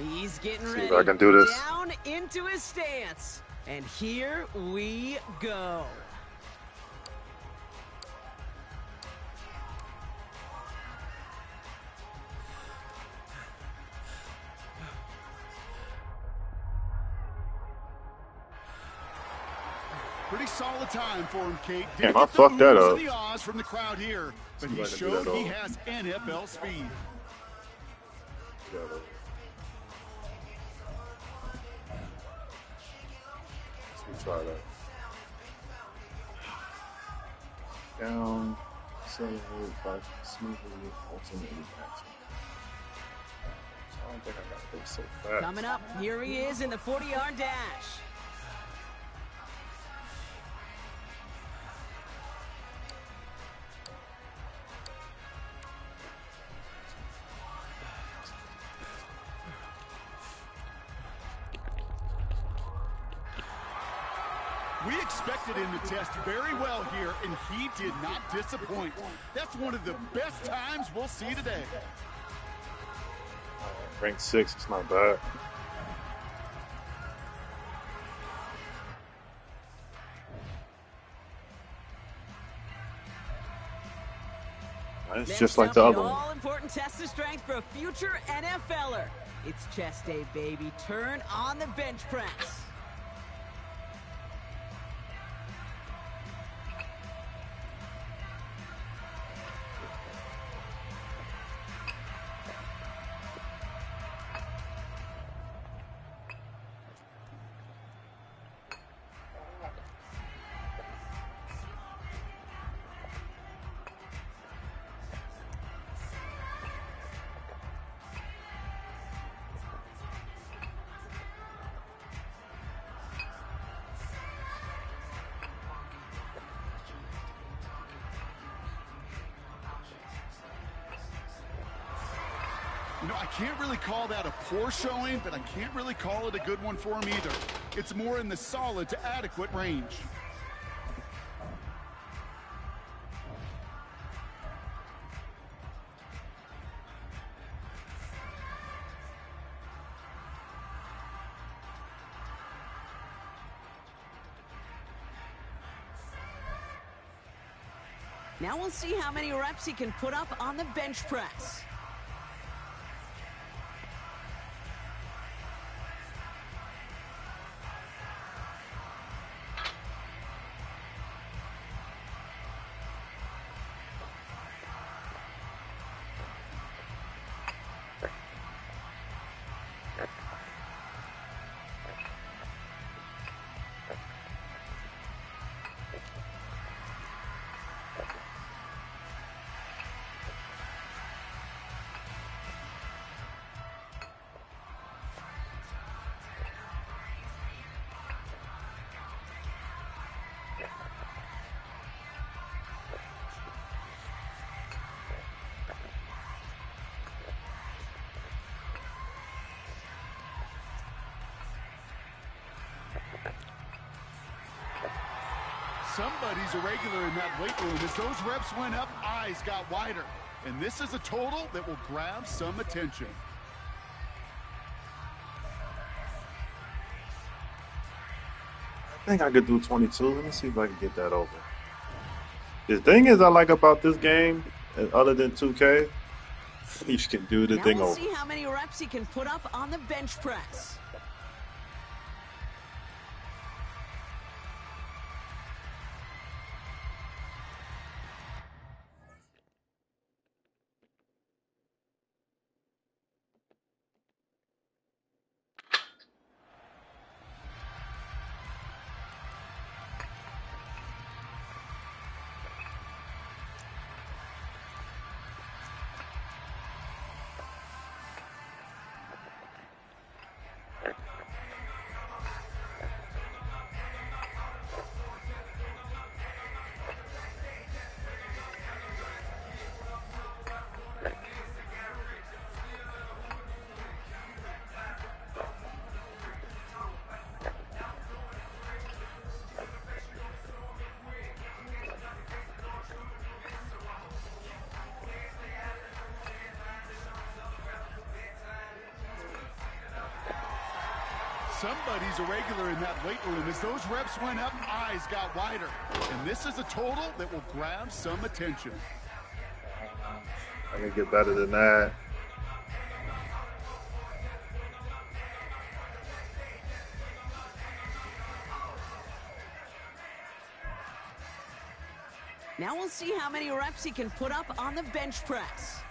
He's getting See ready. if I can do this. Down into his stance. And here we go. Pretty solid time for him, Kate. Damn, I fucked that up. The odds from the crowd here, but he showed he has NFL speed. Let's try that. Down, accelerate, by smoothly, ultimately action. I don't think I got this so fast. Coming up, here he is in the 40-yard dash. We expected him to test very well here, and he did not disappoint. That's one of the best times we'll see today. Rank 6, it's not bad. It's just like the other one. All-important test of strength for a future NFLer. It's chest day, baby. Turn on the bench press. You know, I can't really call that a poor showing, but I can't really call it a good one for him either. It's more in the solid to adequate range. Now we'll see how many reps he can put up on the bench press. Somebody's a regular in that weight room. As those reps went up, eyes got wider. And this is a total that will grab some attention. I think I could do 22. Let me see if I can get that over. The thing is I like about this game, other than 2K, you can do the thing over. Now we'll see how many reps he can put up on the bench press. Somebody's a regular in that weight room. As those reps went up, eyes got wider. And this is a total that will grab some attention. I can get better than that. Now we'll see how many reps he can put up on the bench press.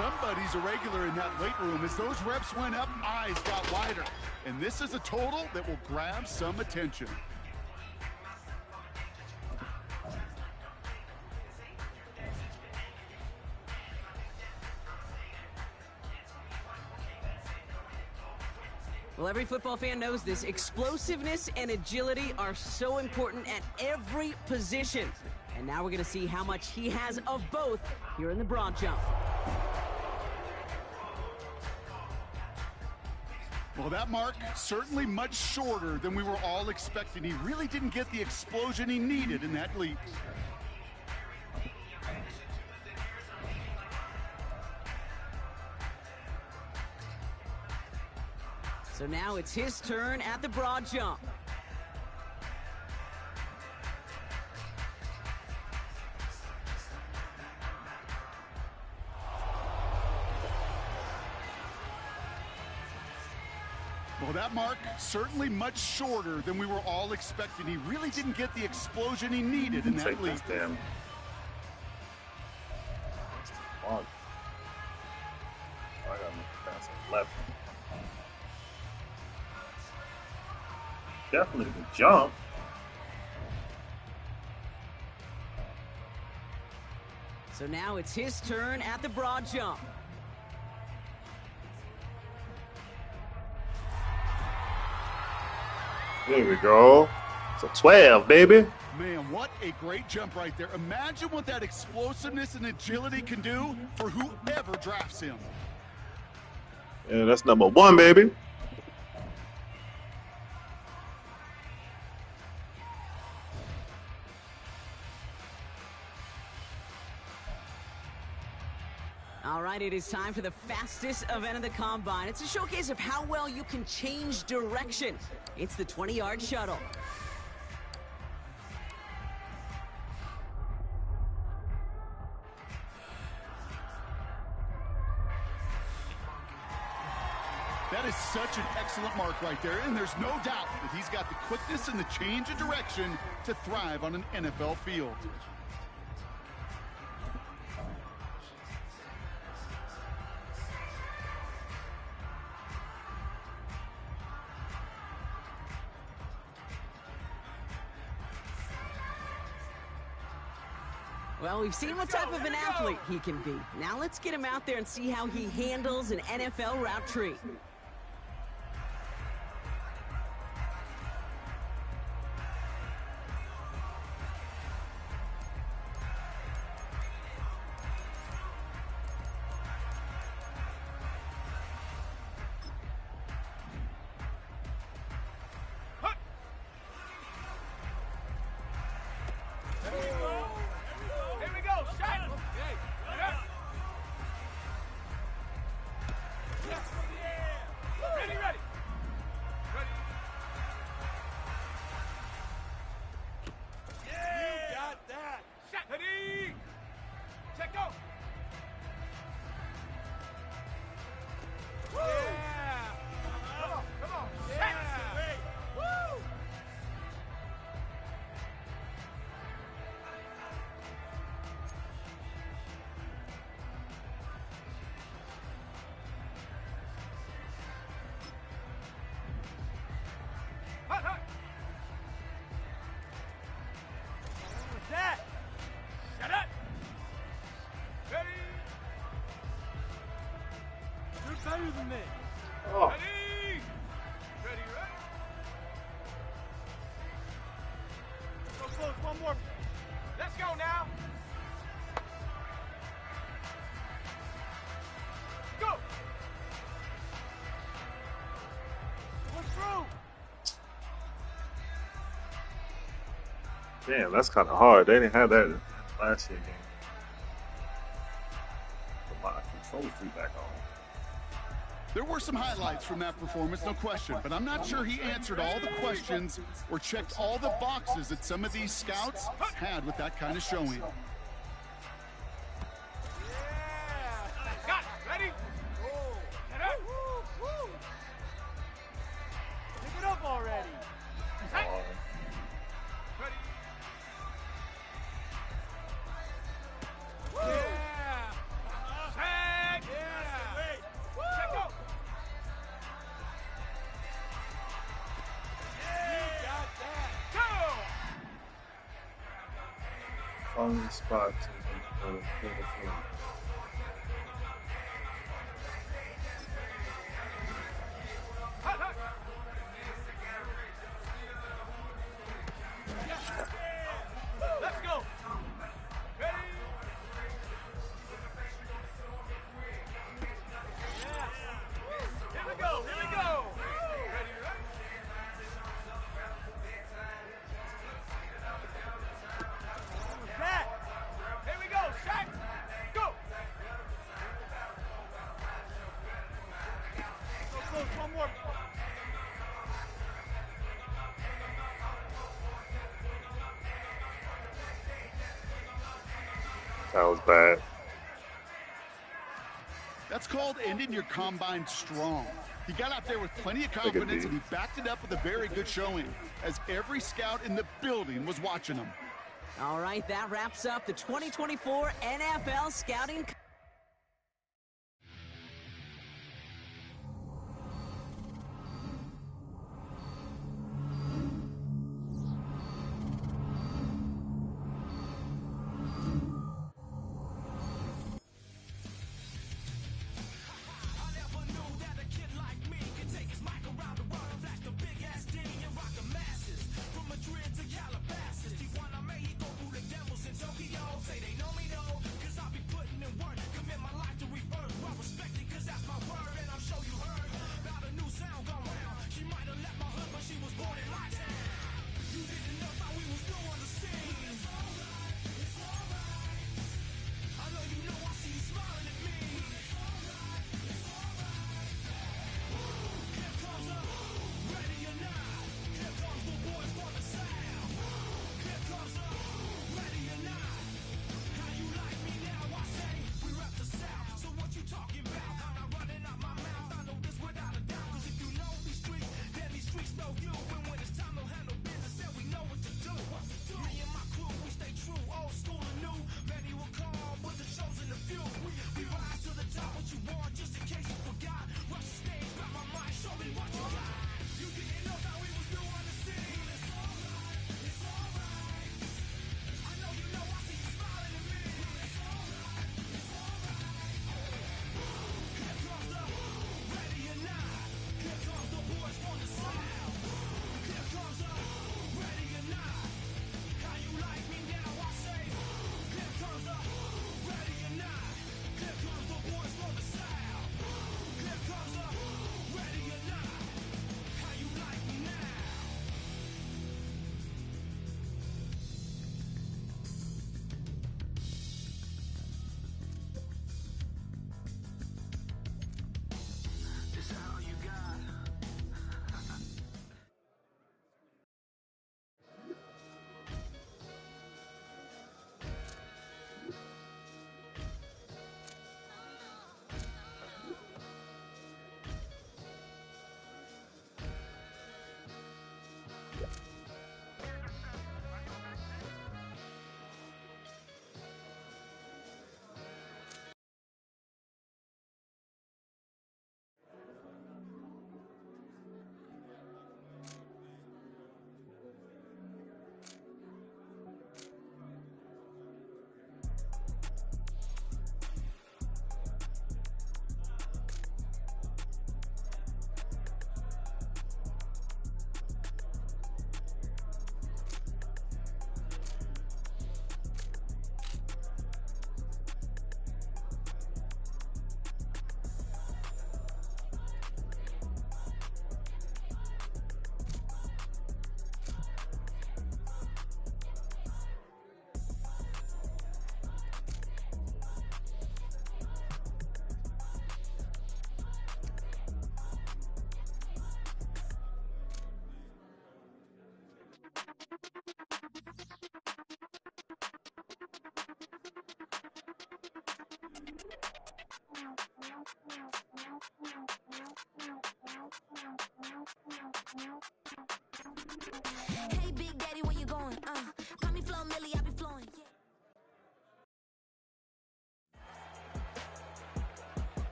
Somebody's a regular in that weight room. As those reps went up, eyes got wider. And this is a total that will grab some attention. Well, every football fan knows this. Explosiveness and agility are so important at every position. And now we're going to see how much he has of both here in the broad jump. Well, that mark certainly much shorter than we were all expecting. He really didn't get the explosion he needed in that leap. So now it's his turn at the broad jump. Well, that mark certainly much shorter than we were all expecting. He really didn't get the explosion he needed in that Take leap. this damn. Oh, I gotta make pass on left. Definitely the jump. So now it's his turn at the broad jump. There we go. It's a 12, baby. Man, what a great jump right there. Imagine what that explosiveness and agility can do for whoever drafts him. Yeah, that's number 1, baby. All right, it is time for the fastest event of the Combine. It's a showcase of how well you can change direction. It's the 20-yard shuttle. That is such an excellent mark right there, and there's no doubt that he's got the quickness and the change of direction to thrive on an NFL field. Well, we've seen what type of an athlete he can be. Now let's get him out there and see how he handles an NFL route tree. Damn, that's kind of hard. They didn't have that in last year game. Put my control feedback on. There were some highlights from that performance, no question, but I'm not sure he answered all the questions or checked all the boxes that some of these scouts had with that kind of showing. Ready? Get up. Pick it up already. Ready? Yeah. Check. Yeah. Check go. You got that. Go. On the spot to the field. Let's go. Ready? Yeah. Here we go. Here we go. Ready? Shaq. Here we go. Shaq. Go. Go close. One more. That was bad. That's called ending your combine strong. He got out there with plenty of confidence, and he backed it up with a very good showing, as every scout in the building was watching him. All right, that wraps up the 2024 NFL Scouting. Say they know me though, cause I be putting in work.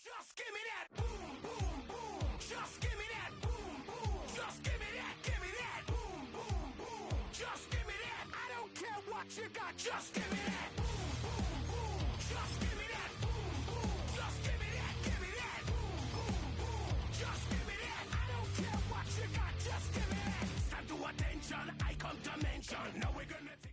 Just give me that boom, boom, boom. Just give me that boom, boom. Just give me that, boom, boom, boom. Just give me that. I don't care what you got. Just give me that boom, boom, boom. Just give me that boom, boom. Just give me that, boom, boom, boom. Just give me that. I don't care what you got. Just give me that. Stand to attention. I come to mention. Now we're gonna take.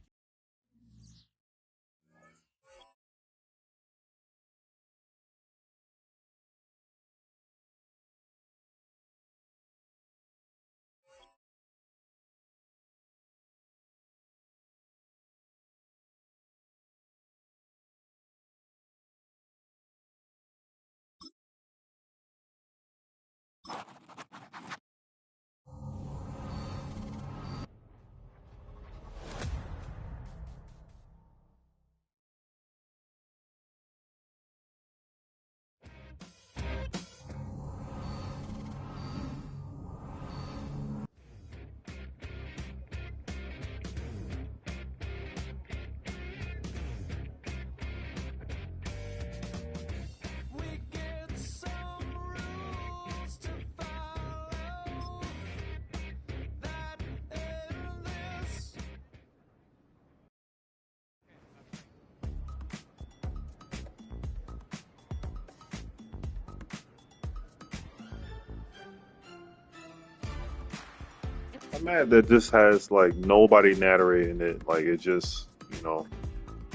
I'm mad that this has like nobody narrating it. Like it just,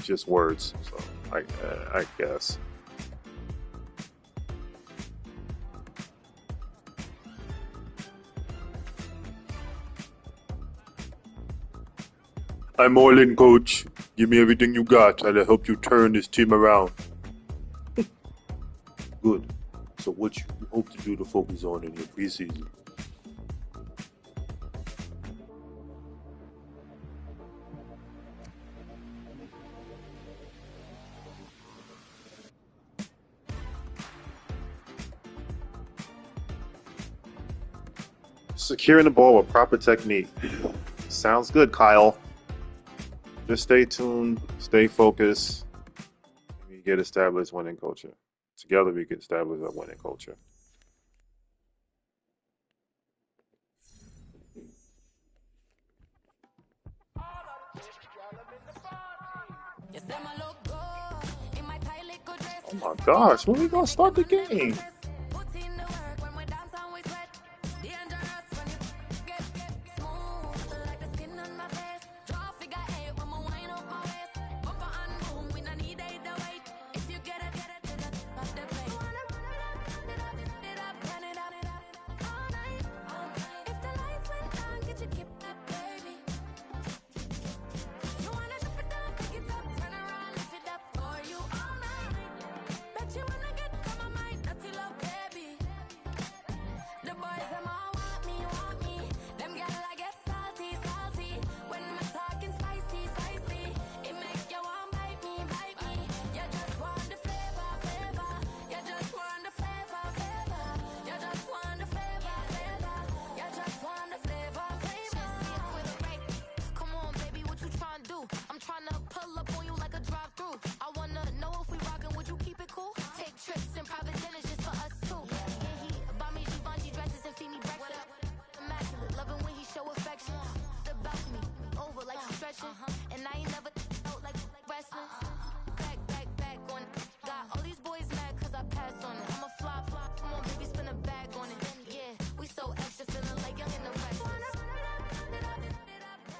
just words. So I guess. I'm all in, coach. Give me everything you got. I'll help you turn this team around. Good. So what you hope to do to focus on in your preseason? Securing the ball with proper technique. Sounds good, Kyle. Just stay tuned, stay focused. We get established winning culture. Together we can establish a winning culture. Oh my gosh, when we gonna start the game?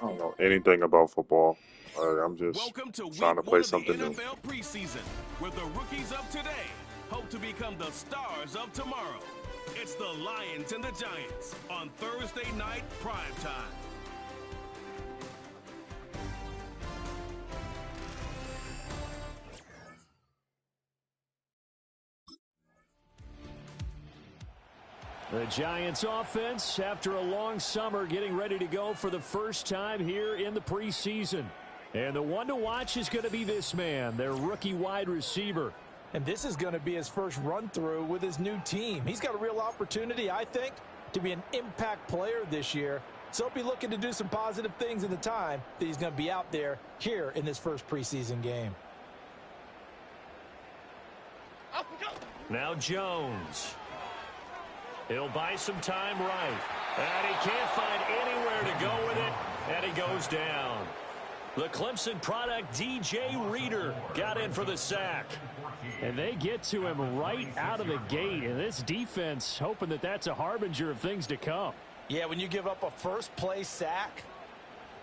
I don't know anything about football. I'm just trying to play something new. Welcome to week 1 of the NFL preseason, where the rookies of today hope to become the stars of tomorrow. It's the Lions and the Giants on Thursday night primetime. The Giants offense, after a long summer, getting ready to go for the first time here in the preseason. And the one to watch is going to be this man, their rookie wide receiver. And this is going to be his first run-through with his new team. He's got a real opportunity, I think, to be an impact player this year. So he'll be looking to do some positive things in the time that he's going to be out there here in this first preseason game. Up we go. Now Jones. He'll buy some time right. And he can't find anywhere to go with it. And he goes down. The Clemson product, DJ Reader, got in for the sack. And they get to him right out of the gate. And this defense hoping that that's a harbinger of things to come. Yeah, when you give up a first-play sack,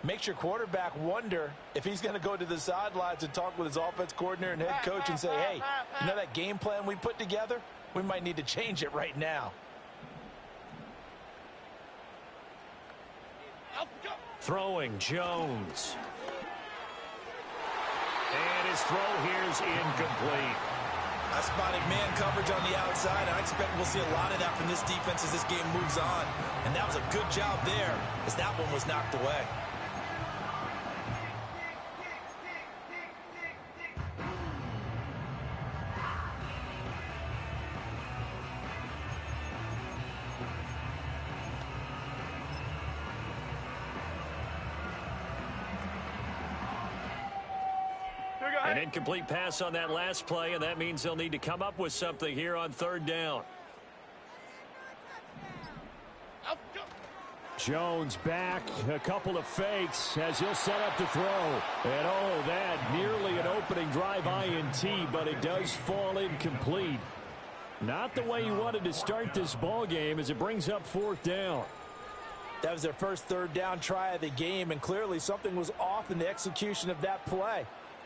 makes your quarterback wonder if he's going to go to the sidelines and talk with his offense coordinator and head coach and say, hey, you know that game plan we put together? We might need to change it right now. Throwing Jones. And his throw here's incomplete. I spotted man coverage on the outside. I expect we'll see a lot of that from this defense as this game moves on. And that was a good job there as that one was knocked away. An incomplete pass on that last play, and that means they'll need to come up with something here on third down. Jones back, a couple of fakes as he'll set up the throw. And oh, that nearly an opening drive INT, but it does fall incomplete. Not the way he wanted to start this ball game as it brings up fourth down. That was their first third down try of the game, and clearly something was off in the execution of that play.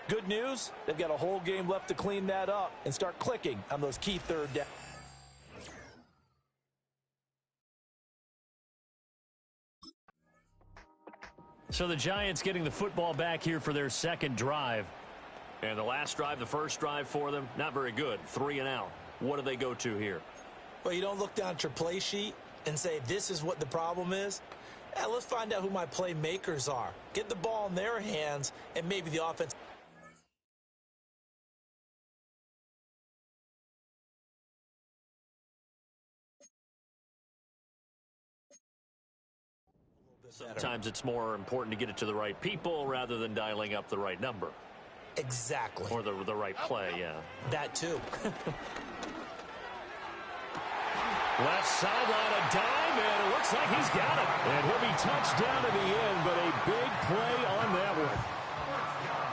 Good news, they've got a whole game left to clean that up and start clicking on those key third downs. So the Giants getting the football back here for their second drive. And the last drive, the first drive for them, not very good. 3 and out. What do they go to here? Well, you don't look down at your play sheet and say, this is what the problem is. Let's find out who my playmakers are. Get the ball in their hands, and maybe the offense. Sometimes it's more important to get it to the right people rather than dialing up the right number. Exactly. Or the right play, yeah. That too. Left sideline, a dive, and it looks like he's got it. And he'll be touched down to the end, but a big play on that one.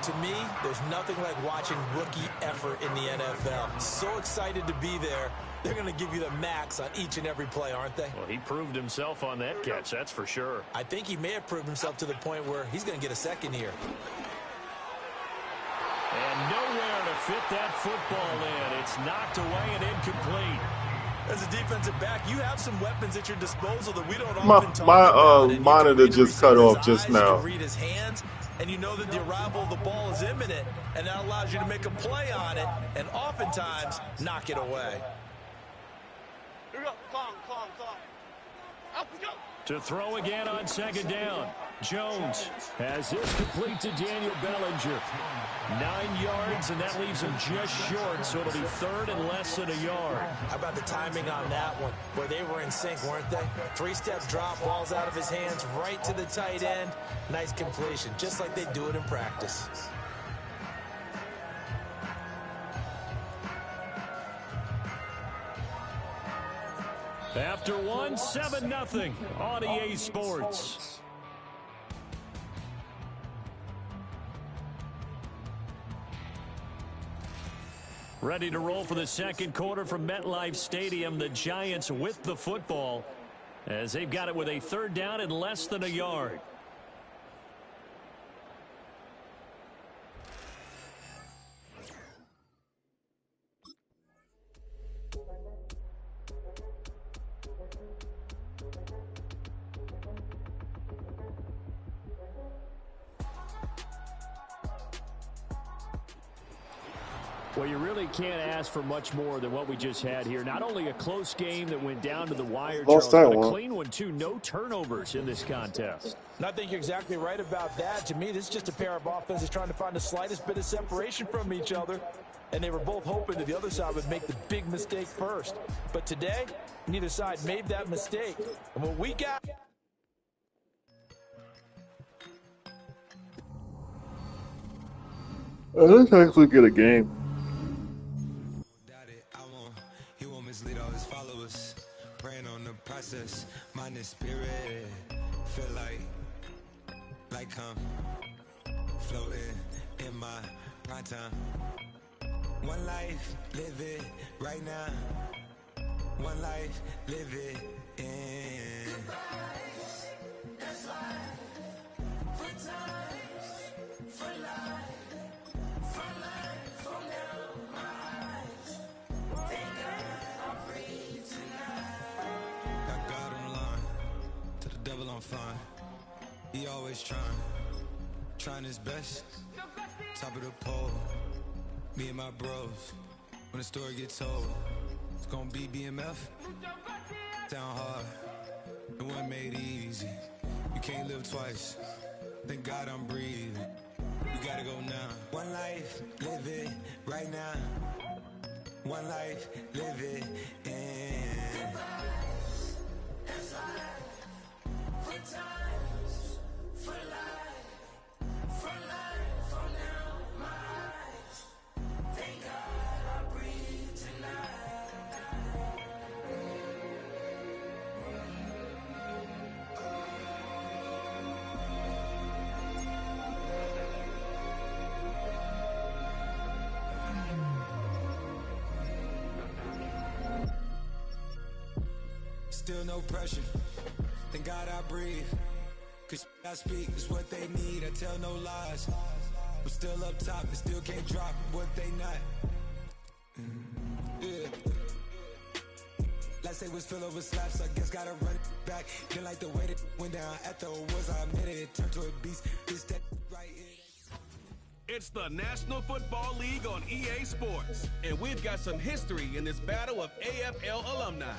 To me, there's nothing like watching rookie effort in the NFL. So excited to be there. They're going to give you the max on each and every play, aren't they? Well, he proved himself on that catch, that's for sure. I think he may have proved himself to the point where he's going to get a second here. And nowhere to fit that football in. It's knocked away and incomplete. As a defensive back, you have some weapons at your disposal that we don't My often talk about. And monitor just cut off just eyes, now. You can read his hands, and you know that the arrival of the ball is imminent, and that allows you to make a play on it, and oftentimes knock it away. Here we go. Calm. Up we go. To throw again on second down. Jones has this complete to Daniel Bellinger. 9 yards, and that leaves him just short, so it'll be third and less than a yard. How about the timing on that one, where they were in sync, weren't they? 3-step drop, balls out of his hands, right to the tight end. Nice completion, just like they do it in practice. After one, 7-0 on EA Sports. Ready to roll for the second quarter from MetLife Stadium. The Giants with the football as they've got it with a third down and less than a yard. Well, you really can't ask for much more than what we just had here. Not only a close game that went down to the wire, Charles, but a clean one, too. No turnovers in this contest. And I think you're exactly right about that. To me, this is just a pair of offenses trying to find the slightest bit of separation from each other. And they were both hoping that the other side would make the big mistake first. But today, neither side made that mistake. And what we got... Let's actually get a game. always lead all his followers. Praying on the process, mind and spirit. Feel like I'm floating in my prime time. One life, live it right now. One life, live it in. Goodbyes, that's life. For times, for life. For life, from now, my eyes. Thank God I'm free tonight. I got him lying, to the devil I'm fine. He always trying his best. Top of the pole, me and my bros. When the story gets told, it's gonna be BMF. Down hard, it wasn't made easy. You can't live twice. Thank God I'm breathing. We gotta go now. One life, live it right now. One life, live it in. That's life. For times, for life. For life, from now, my eyes. Thank God I breathe tonight. Still no pressure. Thank God I breathe. Cause I speak is what they need. I tell no lies. I'm still up top and still can't drop what they not. Yeah. Last day was filled over slaps, I guess gotta run it back. Didn't like the way that went down at the awards. I admit it turned to a beast. This that right here. It's the National Football League on EA Sports, and we've got some history in this battle of AFL alumni.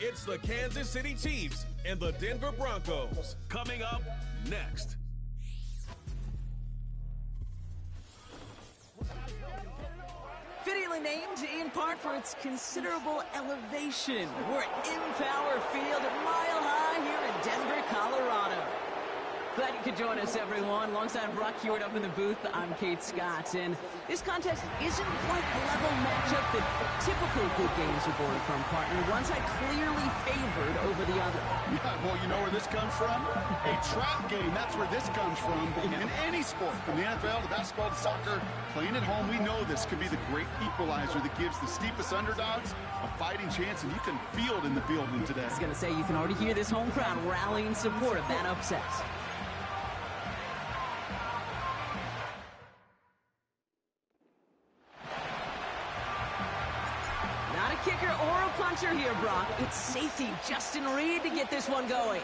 It's the Kansas City Chiefs and the Denver Broncos. Coming up next. Fittingly named in part for its considerable elevation. We're at Empower Field, Mile High here in Denver, Colorado. Glad you could join us, everyone. Alongside Brock Hewitt up in the booth, I'm Kate Scott. And this contest isn't quite the level matchup that typical good games are born from, partner. One side clearly favored over the other. Yeah, well, you know where this comes from? A trap game. That's where this comes from. In any sport, from the NFL to basketball to soccer, playing at home, we know this could be the great equalizer that gives the steepest underdogs a fighting chance, and you can feel it in the building today. I was going to say, you can already hear this home crowd rallying support of that upset. Kicker or a puncher here, Brock. It's safety Justin Reed to get this one going.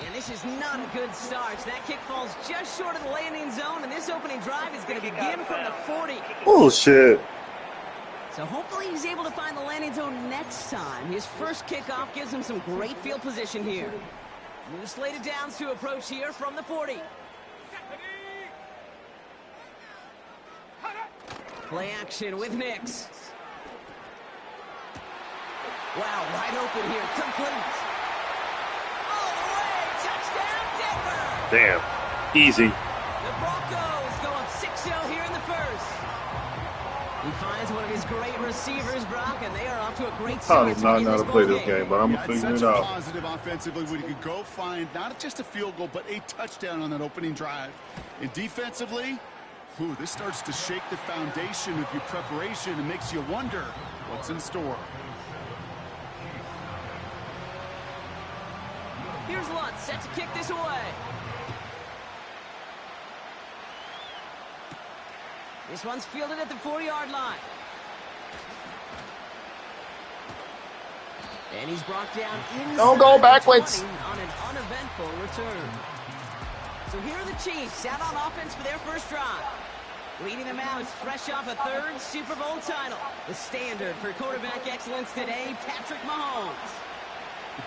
And this is not a good start. That kick falls just short of the landing zone, and this opening drive is going to begin from the 40. Oh, shit. So hopefully he's able to find the landing zone next time. His first kickoff gives him some great field position here. New slated downs to approach here from the 40. Play action with Nix. Wow, wide open here, complete. All the way, touchdown, Denver! Damn, easy. The Broncos go up 6-0 here in the first. He finds one of his great receivers, Brock, and they are off to a great start. I do not know how to play this game, but I'm going to figure it out. It's such a positive offensively when you could go find not just a field goal, but a touchdown on that opening drive. And defensively, this starts to shake the foundation of your preparation and makes you wonder what's in store. Here's Lutz, set to kick this away. This one's fielded at the 4-yard line. And he's brought down inside. Don't go backwards. On an uneventful return. So here are the Chiefs out on offense for their first drive. Leading them out is fresh off a third Super Bowl title. The standard for quarterback excellence today, Patrick Mahomes.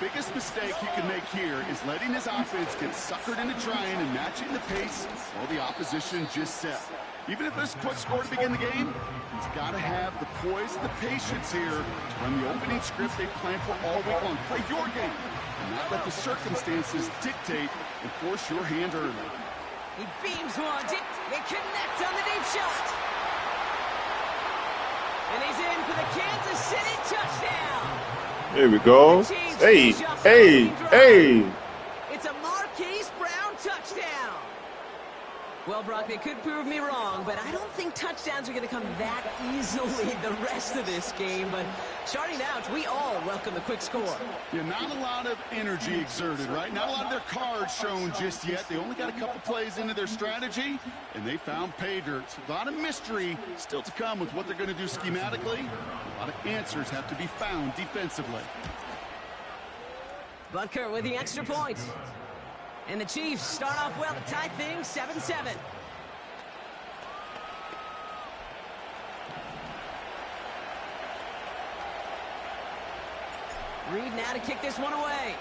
The biggest mistake he can make here is letting his offense get suckered into trying and matching the pace while the opposition just set. Even if there's a quick score to begin the game, he's got to have the poise and the patience here to run the opening script they planned for all week long. Play your game and not let the circumstances dictate and force your hand early. He beams one. They connect on the deep shot. And he's in for the Kansas City touchdown. There we go. Hey, hey, hey. It's a Marquise Brown touchdown. Well, Brock, they could prove me wrong, but I don't think touchdowns are going to come that easily the rest of this game. But starting out, we all welcome the quick score. Yeah, not a lot of energy exerted, right? Not a lot of their cards shown just yet. They only got a couple plays into their strategy, and they found pay dirt. A lot of mystery still to come with what they're going to do schematically. A lot of answers have to be found defensively. Butker with the extra point. And the Chiefs start off well to tie things 7-7. Reed now to kick this one away.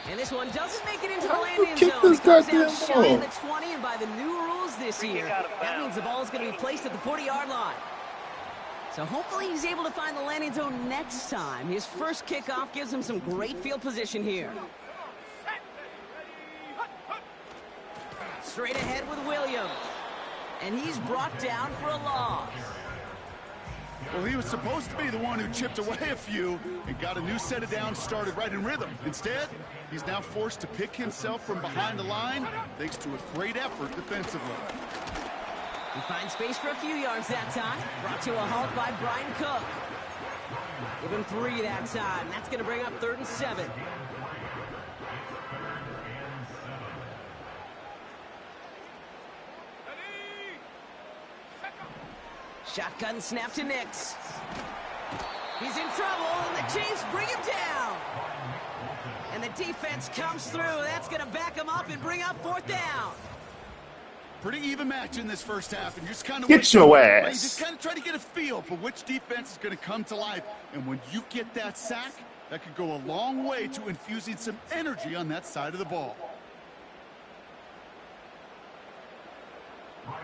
And this one doesn't make it into the landing zone. It comes down shy of the 20, and by the new rules this year, that means the ball is going to be placed at the 40-yard line. So hopefully he's able to find the landing zone next time. His first kickoff gives him some great field position here. Straight ahead with Williams. And he's brought down for a loss. Well, he was supposed to be the one who chipped away a few and got a new set of downs started right in rhythm. Instead, he's now forced to pick himself from behind the line thanks to a great effort defensively. He finds space for a few yards that time. Brought to a halt by Brian Cook. Give him 3 that time. That's going to bring up 3rd and 7. Shotgun snap to Nix. He's in trouble, and the Chiefs bring him down. And the defense comes through. That's going to back him up and bring up 4th down. Pretty even match in this first half, and you just kind of Get your ass. You just kind of try to get a feel for which defense is going to come to life. And when you get that sack, that could go a long way to infusing some energy on that side of the ball.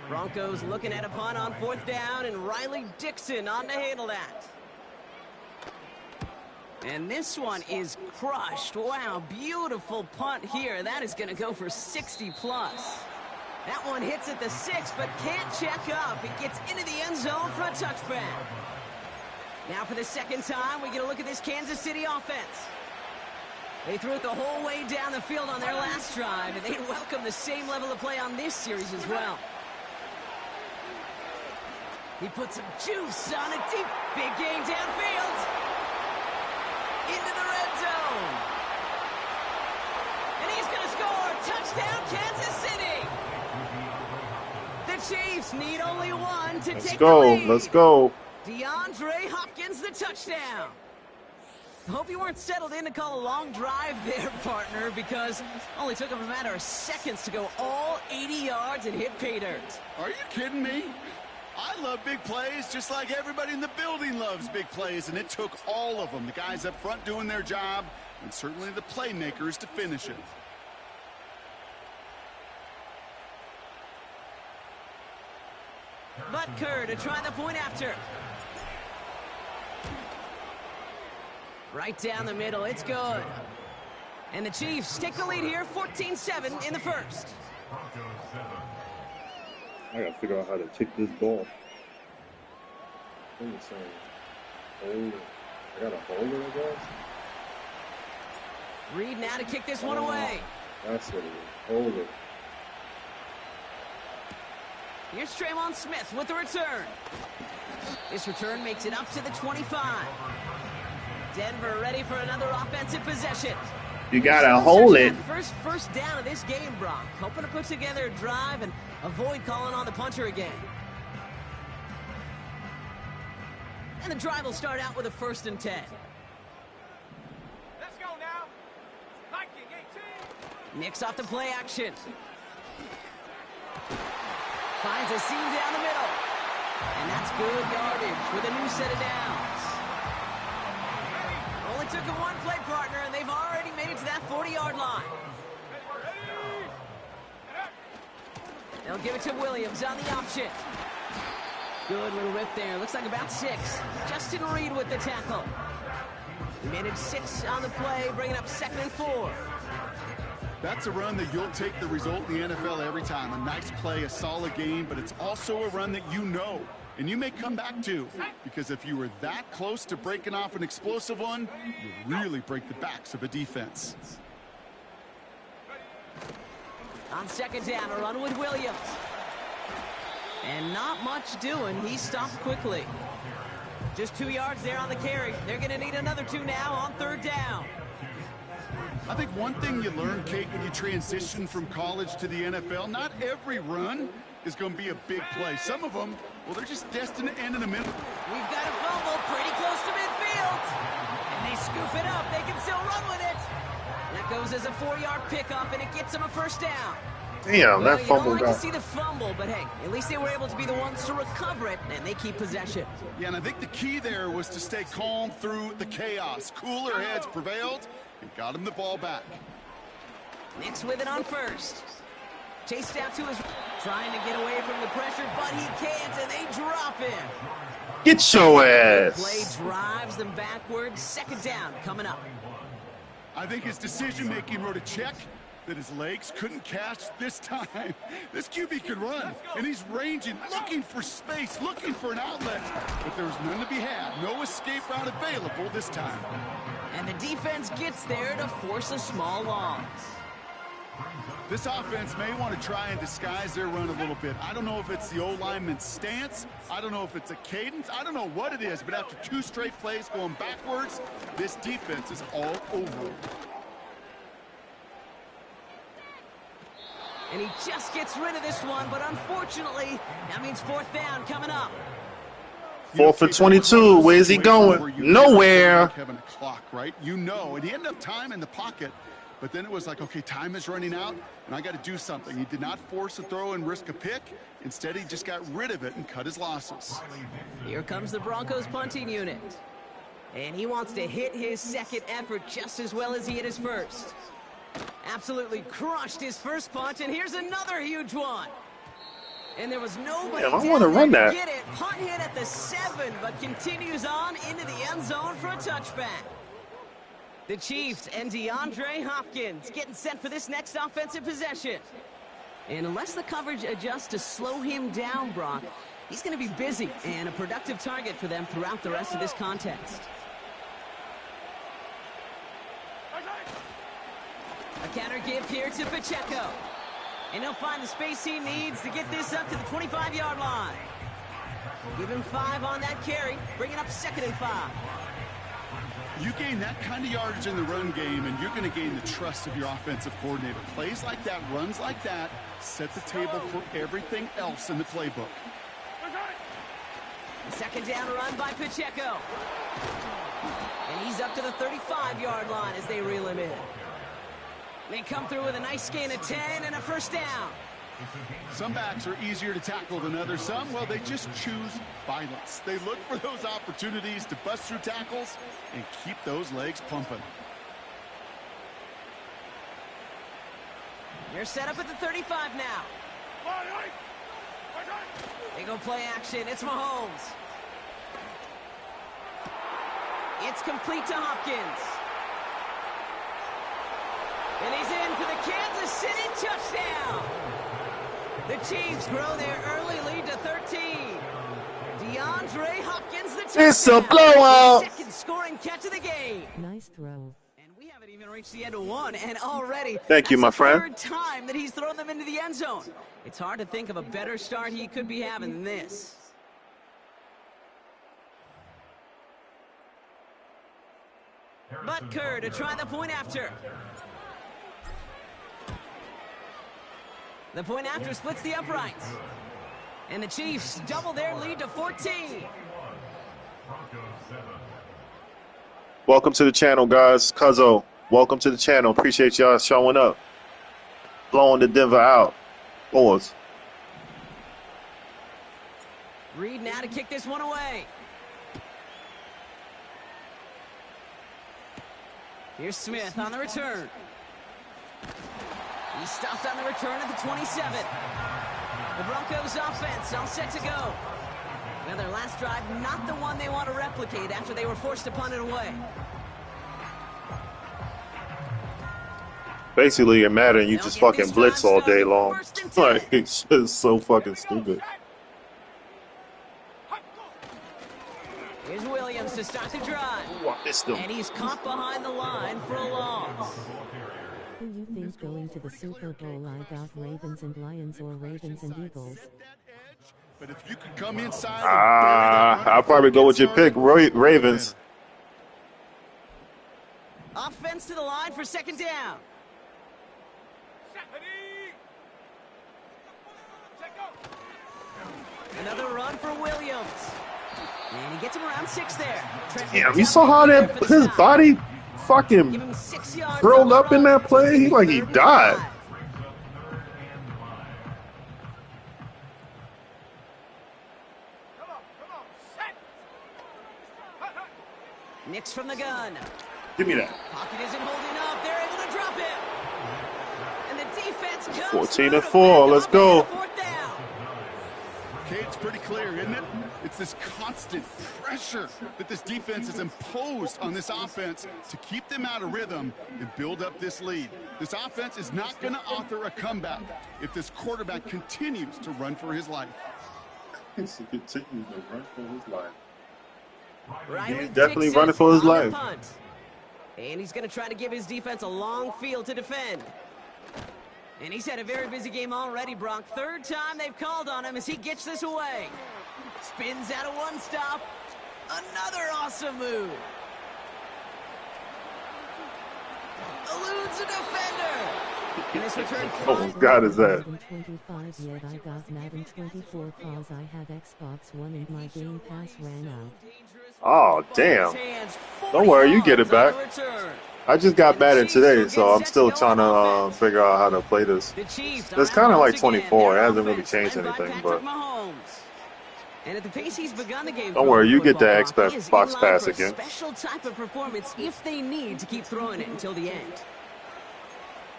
Broncos looking at a punt on 4th down, and Riley Dixon on to handle that. And this one is crushed. Wow, beautiful punt here. That is going to go for 60+. That one hits at the 6, but can't check up. It gets into the end zone for a touchback. Now for the second time, we get a look at this Kansas City offense. They threw it the whole way down the field on their last drive, and they welcome the same level of play on this series as well. He puts some juice on a deep, big game downfield. Into the red zone. And he's going to score. Touchdown, Kansas City. The Chiefs need only one to take the lead. Let's go. DeAndre Hopkins, the touchdown. I hope you weren't settled in to call a long drive there, partner, because it only took him a matter of seconds to go all 80 yards and hit pay dirt. Are you kidding me? I love big plays just like everybody in the building loves big plays, and it took all of them. The guys up front doing their job, and certainly the playmakers to finish it. Butker to try the point after. Right down the middle, it's good. And the Chiefs take the lead here, 14-7 in the first. I gotta figure out how to kick this ball. Hold it. I gotta hold it, I guess. Reed now to kick this one away. That's what it is. Hold it. Here's Traymon Smith with the return. This return makes it up to the 25. Denver ready for another offensive possession. You gotta hold it. First down of this game, Brock. Hoping to put together a drive and avoid calling on the punter again. And the drive will start out with a 1st and 10. Let's go now. Viking 18. Nix off the play action. Finds a seam down the middle. And that's good yardage with a new set of downs. Only took him one play, partner, and they've already made it to that 40-yard line. They'll give it to Williams on the option. Good little rip there. Looks like about 6. Justin Reed with the tackle. He made it 6 on the play, bringing up 2nd and 4. That's a run that you'll take the result in the NFL every time. A nice play, a solid game, but it's also a run that you know And you may come back too, because if you were that close to breaking off an explosive one, you really break the backs of a defense. On second down, a run with Williams. And not much doing. He stopped quickly. Just 2 yards there on the carry. They're going to need another 2 now on third down. I think one thing you learn, Kate, when you transition from college to the NFL, not every run is going to be a big play. Some of them, well, they're just destined to end in a minute. We've got a fumble pretty close to midfield. And they scoop it up. They can still run with it. That goes as a 4-yard pickup, and it gets them a first down. Damn, that fumble You don't like got... to see the fumble, but hey, at least they were able to be the ones to recover it, and they keep possession. Yeah, and I think the key there was to stay calm through the chaos. Cooler heads prevailed and got him the ball back. Nix with it on first. Chased out to his... Trying to get away from the pressure, but he can't, and they drop him. Get your The play ass. drives them backwards. Second down coming up. I think his decision-making wrote a check that his legs couldn't catch this time. This QB could run, and he's ranging, looking for space, looking for an outlet. But there was none to be had. No escape route available this time. And the defense gets there to force a small loss. This offense may want to try and disguise their run a little bit. I don't know if it's the O-lineman's stance. I don't know if it's a cadence. I don't know what it is, but after 2 straight plays going backwards, this defense is all over it. And he just gets rid of this one, but unfortunately, that means fourth down coming up. 4 for 22. Where's he going? Nowhere. Having a clock, right? You know, and he ended up time in the pocket, but then it was like, okay, time is running out, and I got to do something. He did not force a throw and risk a pick. Instead, he just got rid of it and cut his losses. Here comes the Broncos punting unit. And he wants to hit his second effort just as well as he hit his first. Absolutely crushed his first punt, and here's another huge one. And there was nobody Damn, I down wanna there run to that. get it. Punt hit at the 7, but continues on into the end zone for a touchback. The Chiefs and DeAndre Hopkins getting set for this next offensive possession. And unless the coverage adjusts to slow him down, Brock, he's going to be busy and a productive target for them throughout the rest of this contest. A counter give here to Pacheco. And he'll find the space he needs to get this up to the 25-yard line. Give him 5 on that carry, bring it up 2nd and 5. You gain that kind of yardage in the run game, and you're going to gain the trust of your offensive coordinator. Plays like that, runs like that, set the table for everything else in the playbook. Second down run by Pacheco. And he's up to the 35-yard line as they reel him in. They come through with a nice gain of 10 and a first down. Some backs are easier to tackle than others. Some, well, they just choose violence. They look for those opportunities to bust through tackles and keep those legs pumping. They're set up at the 35 now. They go play action. It's Mahomes. It's complete to Hopkins. And he's in for the Kansas City touchdown. The Chiefs grow their early lead to 13. DeAndre Hopkins, the touchdown. It's a blowout. His second scoring catch of the game. Nice throw. And we haven't even reached the end of one, and already Thank you, that's my the friend. third time that he's thrown them into the end zone. It's hard to think of a better start he could be having than this. Butker to try the point after. The point after splits the uprights. And the Chiefs double their lead to 14. Welcome to the channel, guys. Cuzzo, welcome to the channel. Appreciate y'all showing up. Blowing the Denver out. Boys. Reed now to kick this one away. Here's Smith on the return. He stopped on the return at the 27. The Broncos offense all set to go. Now their last drive, not the one they want to replicate after they were forced to punt it away. Basically, in Madden, you just fucking blitz all day long. Like, it's just so fucking stupid. Here's Williams to start the drive. Ooh, I missed him. And he's caught behind the line for a loss. Who you think going to the Super Bowl? I got Ravens and Lions or Ravens and Eagles. But if you could come inside and bury that I'll probably go with your pick, Ravens. Offense to the line for second down. Another run for Williams. And he gets him around 6 there. Damn, you saw how that his body fucking curled up in that play? He like he died. Nix from the gun. Give me that. Pocket isn't holding up. They're able to drop him. And the defense comes 14-4. Let's go. Okay, it's pretty clear, isn't it? It's this constant pressure that this defense has imposed on this offense to keep them out of rhythm and build up this lead. This offense is not going to author a comeback if this quarterback continues to run for his life. He continues to run for his life. He's definitely running for his life. And he's going to try to give his defense a long field to defend. And he's had a very busy game already, Brock. Third time they've called on him as he gets this away. Spins out of one stop. Another awesome move. Eludes a defender. And this return Oh, God, is that? 25 yet I got Madden 24 cause I have Xbox One and my Game Pass ran out. Oh, damn. Don't worry, you get it back. I just got Madden today, so I'm still trying to figure out how to play this. It's kind of like 24. It hasn't really changed anything, but and at the pace he's begun the game, don't worry, you get the Xbox Pass again. Special type of performance if they need to keep throwing it until the end.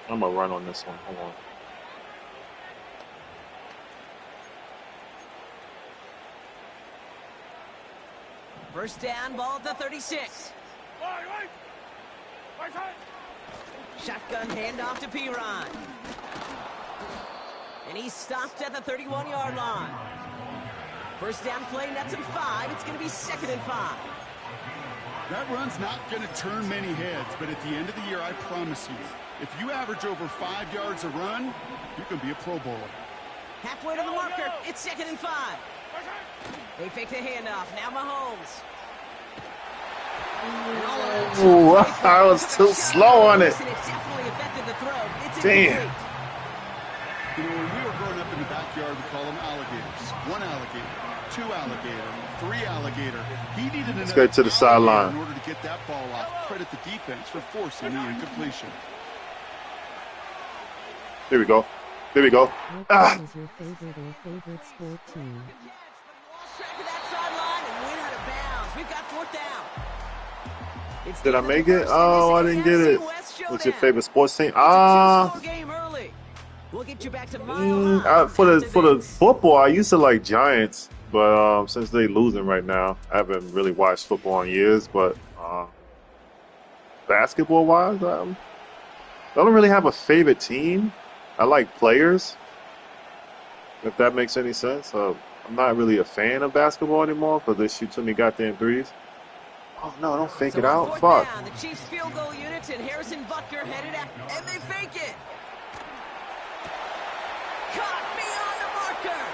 I'm gonna run on this one. Hold on. First down, ball at the 36. Shotgun handoff to Piron. And he's stopped at the 31-yard line. First down play, nets him 5. It's going to be 2nd and 5. That run's not going to turn many heads, but at the end of the year, I promise you, if you average over 5 yards a run, you can be a Pro Bowler. Halfway to the marker, it's 2nd and 5. They fake the handoff, now Mahomes. Ooh, I was too slow on it. Damn. You know, when we were growing up in the backyard, we call them alligators. 1 alligator, 2 alligator, 3 alligator. He needed Let's go to the sideline. In order to get that ball off. Credit the defense for forcing the incompletion. Here we go. Here we go. What is your favorite or favorite sport team? We've got 4th down. Did I make it? Oh, I didn't get it. What's your favorite sports team? We'll get you back to for the football, I used to like Giants, but since they losing right now, I haven't really watched football in years. But basketball wise, I don't really have a favorite team. I like players, if that makes any sense. I'm not really a fan of basketball anymore because they shoot too many goddamn threes. Oh no, don't fake it out. Fuck. Down, the Chiefs field goal units and Harrison Butker headed out, and they fake it. Caught beyond the marker.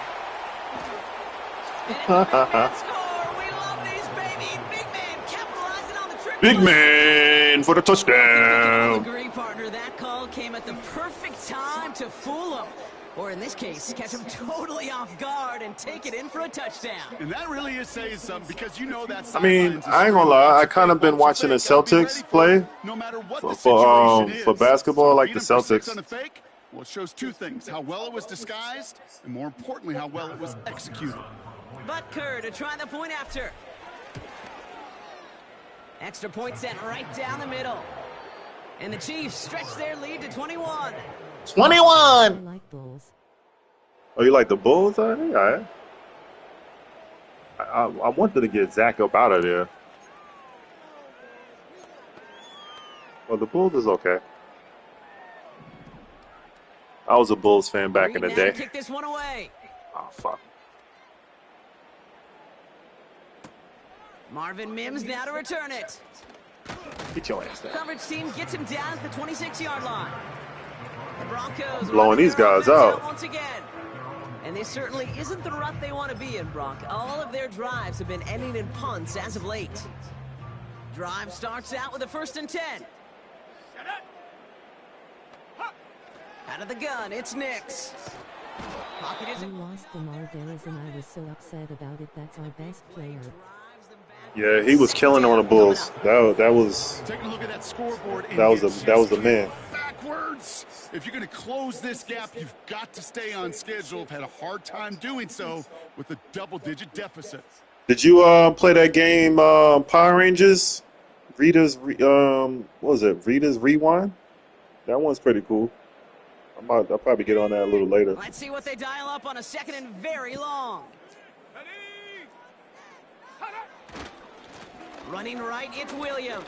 And it's a big man score. We love these, baby. Big man capitalizing on the trick. Big man for the touchdown. Agree, partner. That call came at the perfect time to fool him. Or in this case, catch him totally off guard and take it in for a touchdown. And that really is saying something because you know that. I mean, I ain't gonna lie. I kind of been watching the Celtics play for basketball, like the Celtics. Well, it shows 2 things: how well it was disguised, and more importantly, how well it was executed. Butker to try the point after. Extra point sent right down the middle. And the Chiefs stretch their lead to 21. 21! I like Bulls. Oh, you like the Bulls? All right. I wanted to get Zach up out of there. Well, the Bulls is okay. I was a Bulls fan back in the day. Kick this one away. Oh, fuck. Marvin Mims now to return it. Get your ass down. Coverage team gets him down at the 26-yard line. The Broncos Blowing these guys out. once again. And this certainly isn't the rut they want to be in, Brock. All of their drives have been ending in punts as of late. Drive starts out with a 1st and 10. Out of the gun, it's Nix. Pocket is We lost Lamar Davis and I was so upset about it. That's our best player. Yeah, he was killing on the Bulls. That was Taking a look at that scoreboard. that was the man. Backwards. If you're going to close this gap, you've got to stay on schedule. I've had a hard time doing so with a double-digit deficit. Did you play that game Power Rangers? Rita's what was it? Rita's Rewind? That one's pretty cool. I'll probably get on that a little later. Let's see what they dial up on a 2nd and very long. Running right, it's Williams.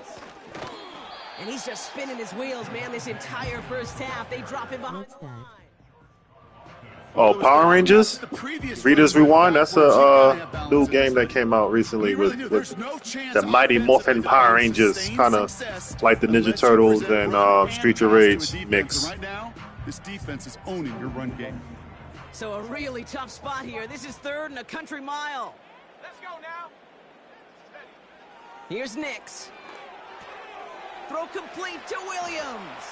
And he's just spinning his wheels, man, this entire first half. They drop him behind. What's that? Oh, Power Rangers? Rita's Rewind? That's a new game that came out recently with the Mighty Morphin Power Rangers. Kind of like the Ninja Turtles and Streets of Rage mix. Right now, this defense is owning your run game. So a really tough spot here. This is 3rd and a country mile. Let's go now. Here's Nix. Throw complete to Williams.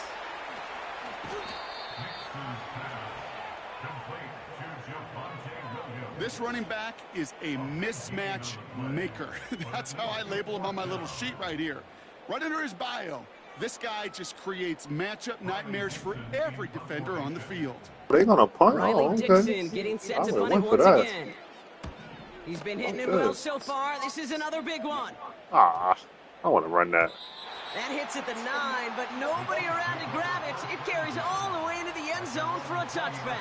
This running back is a mismatch maker. That's how I label him on my little sheet right here. Right under his bio, this guy just creates matchup nightmares for every defender on the field. Are they going to punt? Riley Oh, okay. Dixon getting set to punt it once again. He's been hitting it Okay. well so far. This is another big one. I want to run that. That hits at the 9, but nobody around to grab it. It carries all the way into the end zone for a touchback.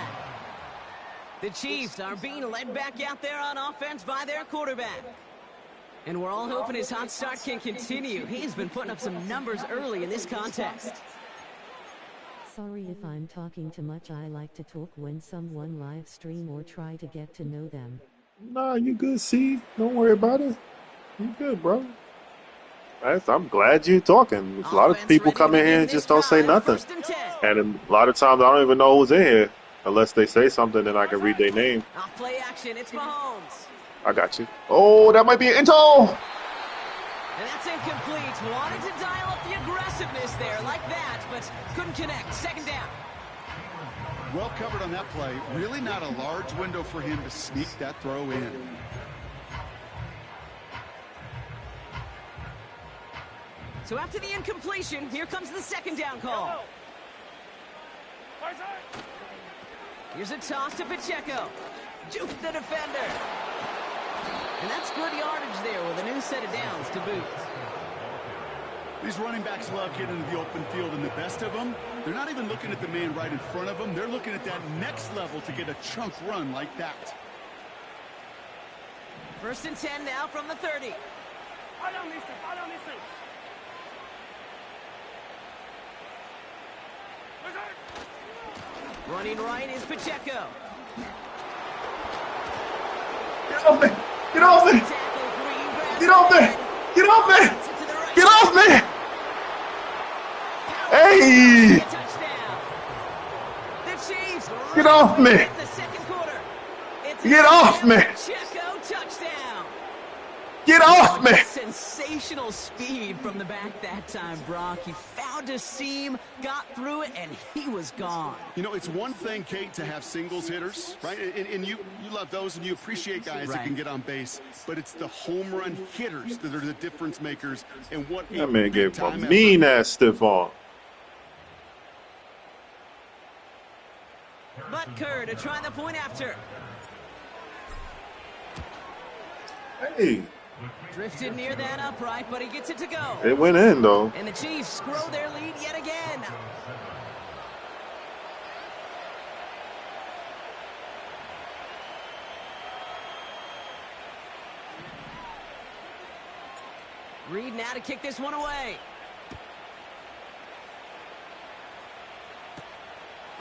The Chiefs are being led back out there on offense by their quarterback. And we're all hoping his hot start can continue. He's been putting up some numbers early in this contest. Sorry if I'm talking too much. I like to talk when someone live stream or try to get to know them. Nah, you good, C. Don't worry about it. You good, bro. I'm glad you're talking. A lot of people come in here and just don't say nothing. And a lot of times I don't even know who's in here. Unless they say something, then I can read their name. Off play action, it's Mahomes. I got you. Oh, that might be an into. And that's incomplete. Wanted to dial up the aggressiveness there like that, but couldn't connect. 2nd down. Well covered on that play. Really not a large window for him to sneak that throw in. So after the incompletion, here comes the 2nd down call. Here's a toss to Pacheco. Juke the defender. And that's good yardage there with a new set of downs to boot. These running backs love getting into the open field, and the best of them, they're not even looking at the man right in front of them. They're looking at that next level to get a chunk run like that. 1st and 10 now from the 30. Running right is Pacheco. Get off me! Get off me! Get off me! Get off me! Get off me! Hey! Get off me! Get off me! Pacheco touchdown. Get off me! Sensational speed from the back that time, Brock. He found a seam, got through it, and he was gone. You know, it's one thing, Kate, to have singles hitters, right? And you love those, and you appreciate guys that can get on base. But it's the home run hitters that are the difference makers. And what that man gave a mean-ass stiff arm. Butker to try the point after. Hey. Drifted near that upright, but he gets it to go. It went in, though. And the Chiefs grow their lead yet again. Reed now to kick this one away.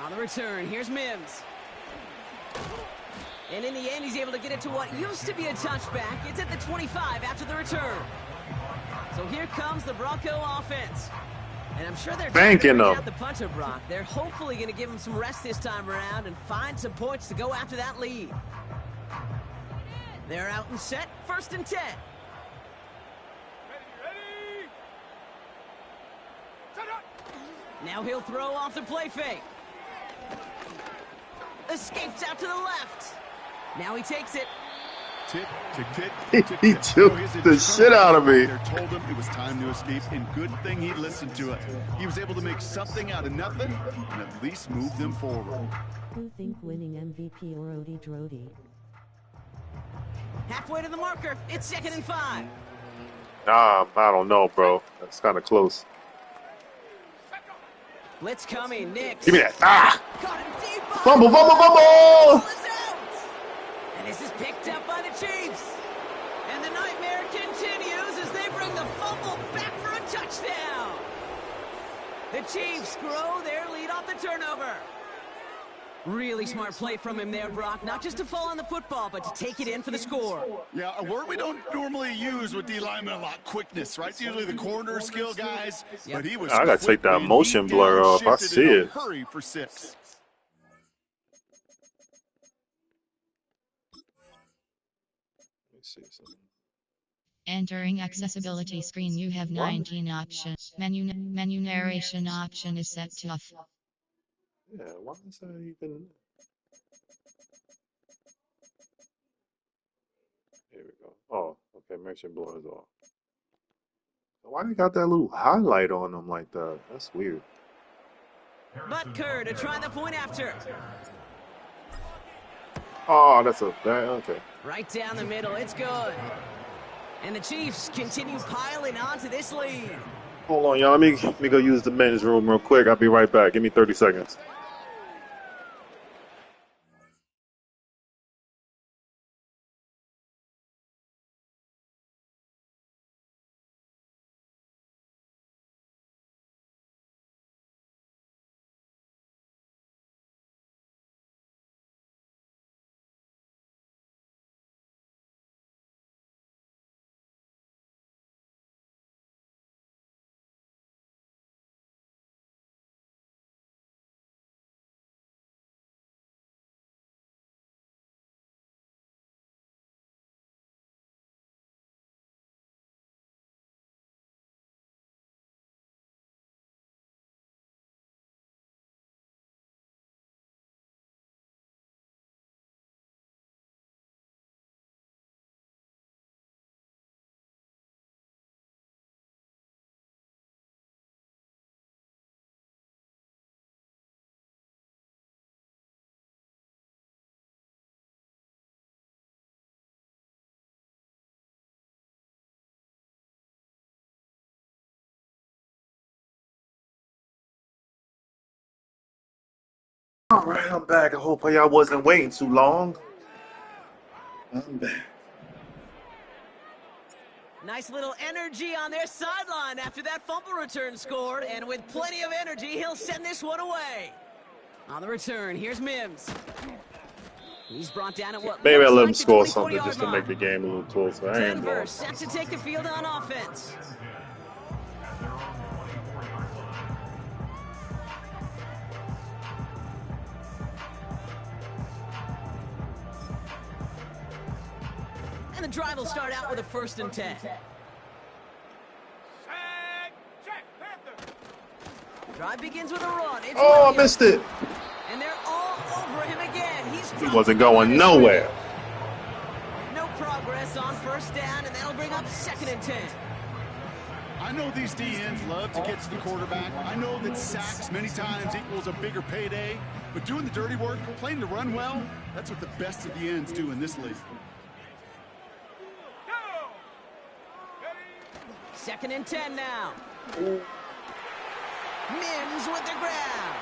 On the return, here's Mims. And in the end, he's able to get it to what used to be a touchback. It's at the 25 after the return. So here comes the Bronco offense. And I'm sure they're banking them. Out the punter, Brock. They're hopefully going to give him some rest this time around and find some points to go after that lead. They're out and set. 1st and 10. Now he'll throw off the play fake. Escapes out to the left. Now he takes it. Tick, tick, tick, He tick, tick. juked the shit out of me. They told him it was time to escape, and good thing he listened to it. He was able to make something out of nothing and at least move them forward. Who think winning MVP or Odie Drody? Halfway to the marker. It's 2nd and 5. Nah, I don't know, bro. That's kind of close. Blitz coming. Nix. Give me that. Ah! Caught him deep. Fumble, fumble, fumble! Ball is out. And this is picked up by the Chiefs. And the nightmare continues as they bring the fumble back for a touchdown. The Chiefs grow their lead off the turnover. Really smart play from him there, Brock. Not just to fall on the football, but to take it in for the score. Yeah, a word we don't normally use with D linemen a lot, quickness, right? It's usually the corner skill guys, but he was I gotta take that motion blur off. I see it. Hurry for 6. Let me see something. Entering accessibility screen, you have 19 options. Menu narration option is set to off. Yeah, why is that even? Here we go. Oh, okay, motion blur is off. Why they got that little highlight on them like that? That's weird. Butker to try the point after. Oh, that's a that okay. Right down the middle. It's good. And the Chiefs continue piling onto this lead. Hold on, y'all. Let me go use the men's room real quick. I'll be right back. Give me 30 seconds. All right, I'm back. I hope y'all wasn't waiting too long. I'm back. Nice little energy on their sideline after that fumble return scored, and with plenty of energy, he'll send this one away. On the return, here's Mims. He's brought down at what Maybe I let him like score the something 24-yard just to make the game a little closer. I ain't Denver going. set to take the field on offense. And the drive will start out with a 1st and 10. Drive begins with a run. It's Oh, I Williams. missed it. And they're all over him again. He wasn't going nowhere. No progress on 1st down, and that'll bring up 2nd and 10. I know these D-ends love to get to the quarterback. I know that sacks many times equals a bigger payday, but doing the dirty work, playing to run well, that's what the best of the ends do in this league. 2nd and 10 now. Mims with the grab.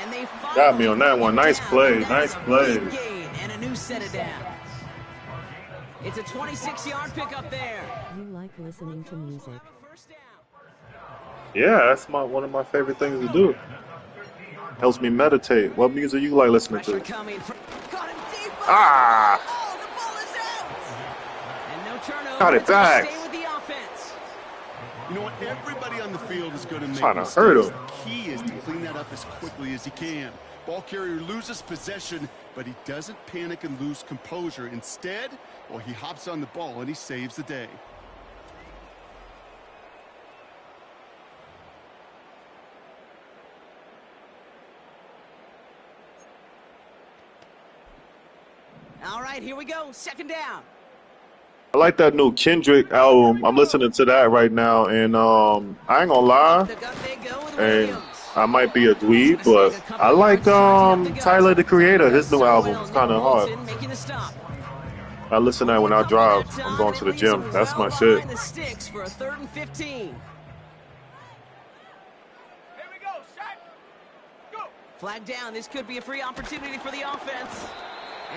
And they Got me on that one. Nice play. Nice play. Gain and a new set of downs. It's a 26-yard pickup there. You like listening to music? Yeah, that's one of my favorite things to do. Helps me meditate. What music you like listening Pressure to? coming. Caught him deep Ah! Oh, the ball is out! And no turnover. Got it It's gonna back. stay with the offense. You know what? Everybody on the field is going to make Trying to mistakes. hurt him. The key is to clean that up as quickly as he can. Ball carrier loses possession, but he doesn't panic and lose composure. Instead, well, he hops on the ball and he saves the day. All right, here we go. Second down. I like that new Kendrick album. I'm listening to that right now, and I ain't gonna lie, The gut they go with and Williams. I might be a dweeb, but I like Tyler the Creator. His new album is kind of hard. Making the stop. I listen to that when I drive. I'm going to the gym. That's my shit. Behind the sticks for a 3rd and 15. Here we go, set, go. Flag down. This could be a free opportunity for the offense.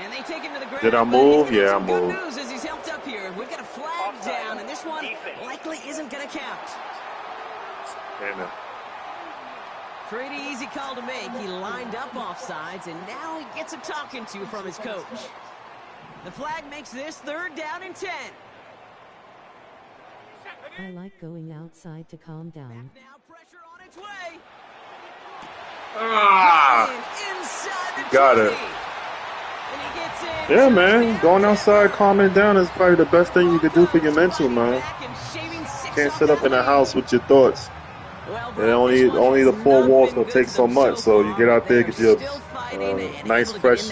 And they take him to the ground. Did I but move? he's gonna Yeah, have I some good moved. news as he's helped up here. We've got a flag down, and this one likely isn't going to count. Damn it. Pretty easy call to make. He lined up offsides, and now he gets a talking to from his coach. The flag makes this 3rd down and 10. I like going outside to calm down. Now pressure on its way. Ah! Inside the Got 20. it. And he gets in. Yeah, man. Going outside, calming down is probably the best thing you could do for your mental, man. Can't sit up in the house with your thoughts. And only the 4 walls gonna take so much. So you get out there, get your nice fresh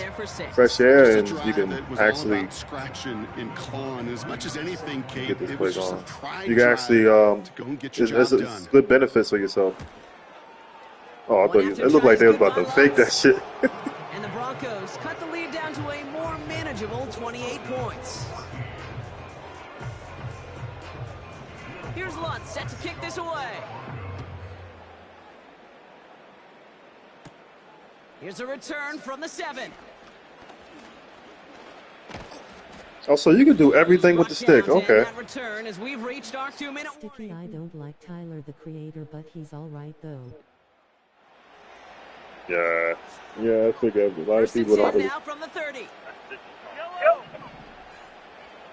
air, and you can actually scratching and clawing as much as anything. Kate, get this it was place just on. a pride You can actually drive to go and get your job done. it's good benefits for yourself. Oh, I thought it looked like they was about to fake that shit. And the Broncos cut the lead down to a more manageable 28 points. Here's Lutz set to kick this away. Here's a return from the 7. Oh, so you can do everything with the stick. Okay. That return as we've reached our 2-minute Sticky, I don't like Tyler the Creator, but he's alright though. Yeah. Yeah, I figured a lot of people don't really. now from the 30.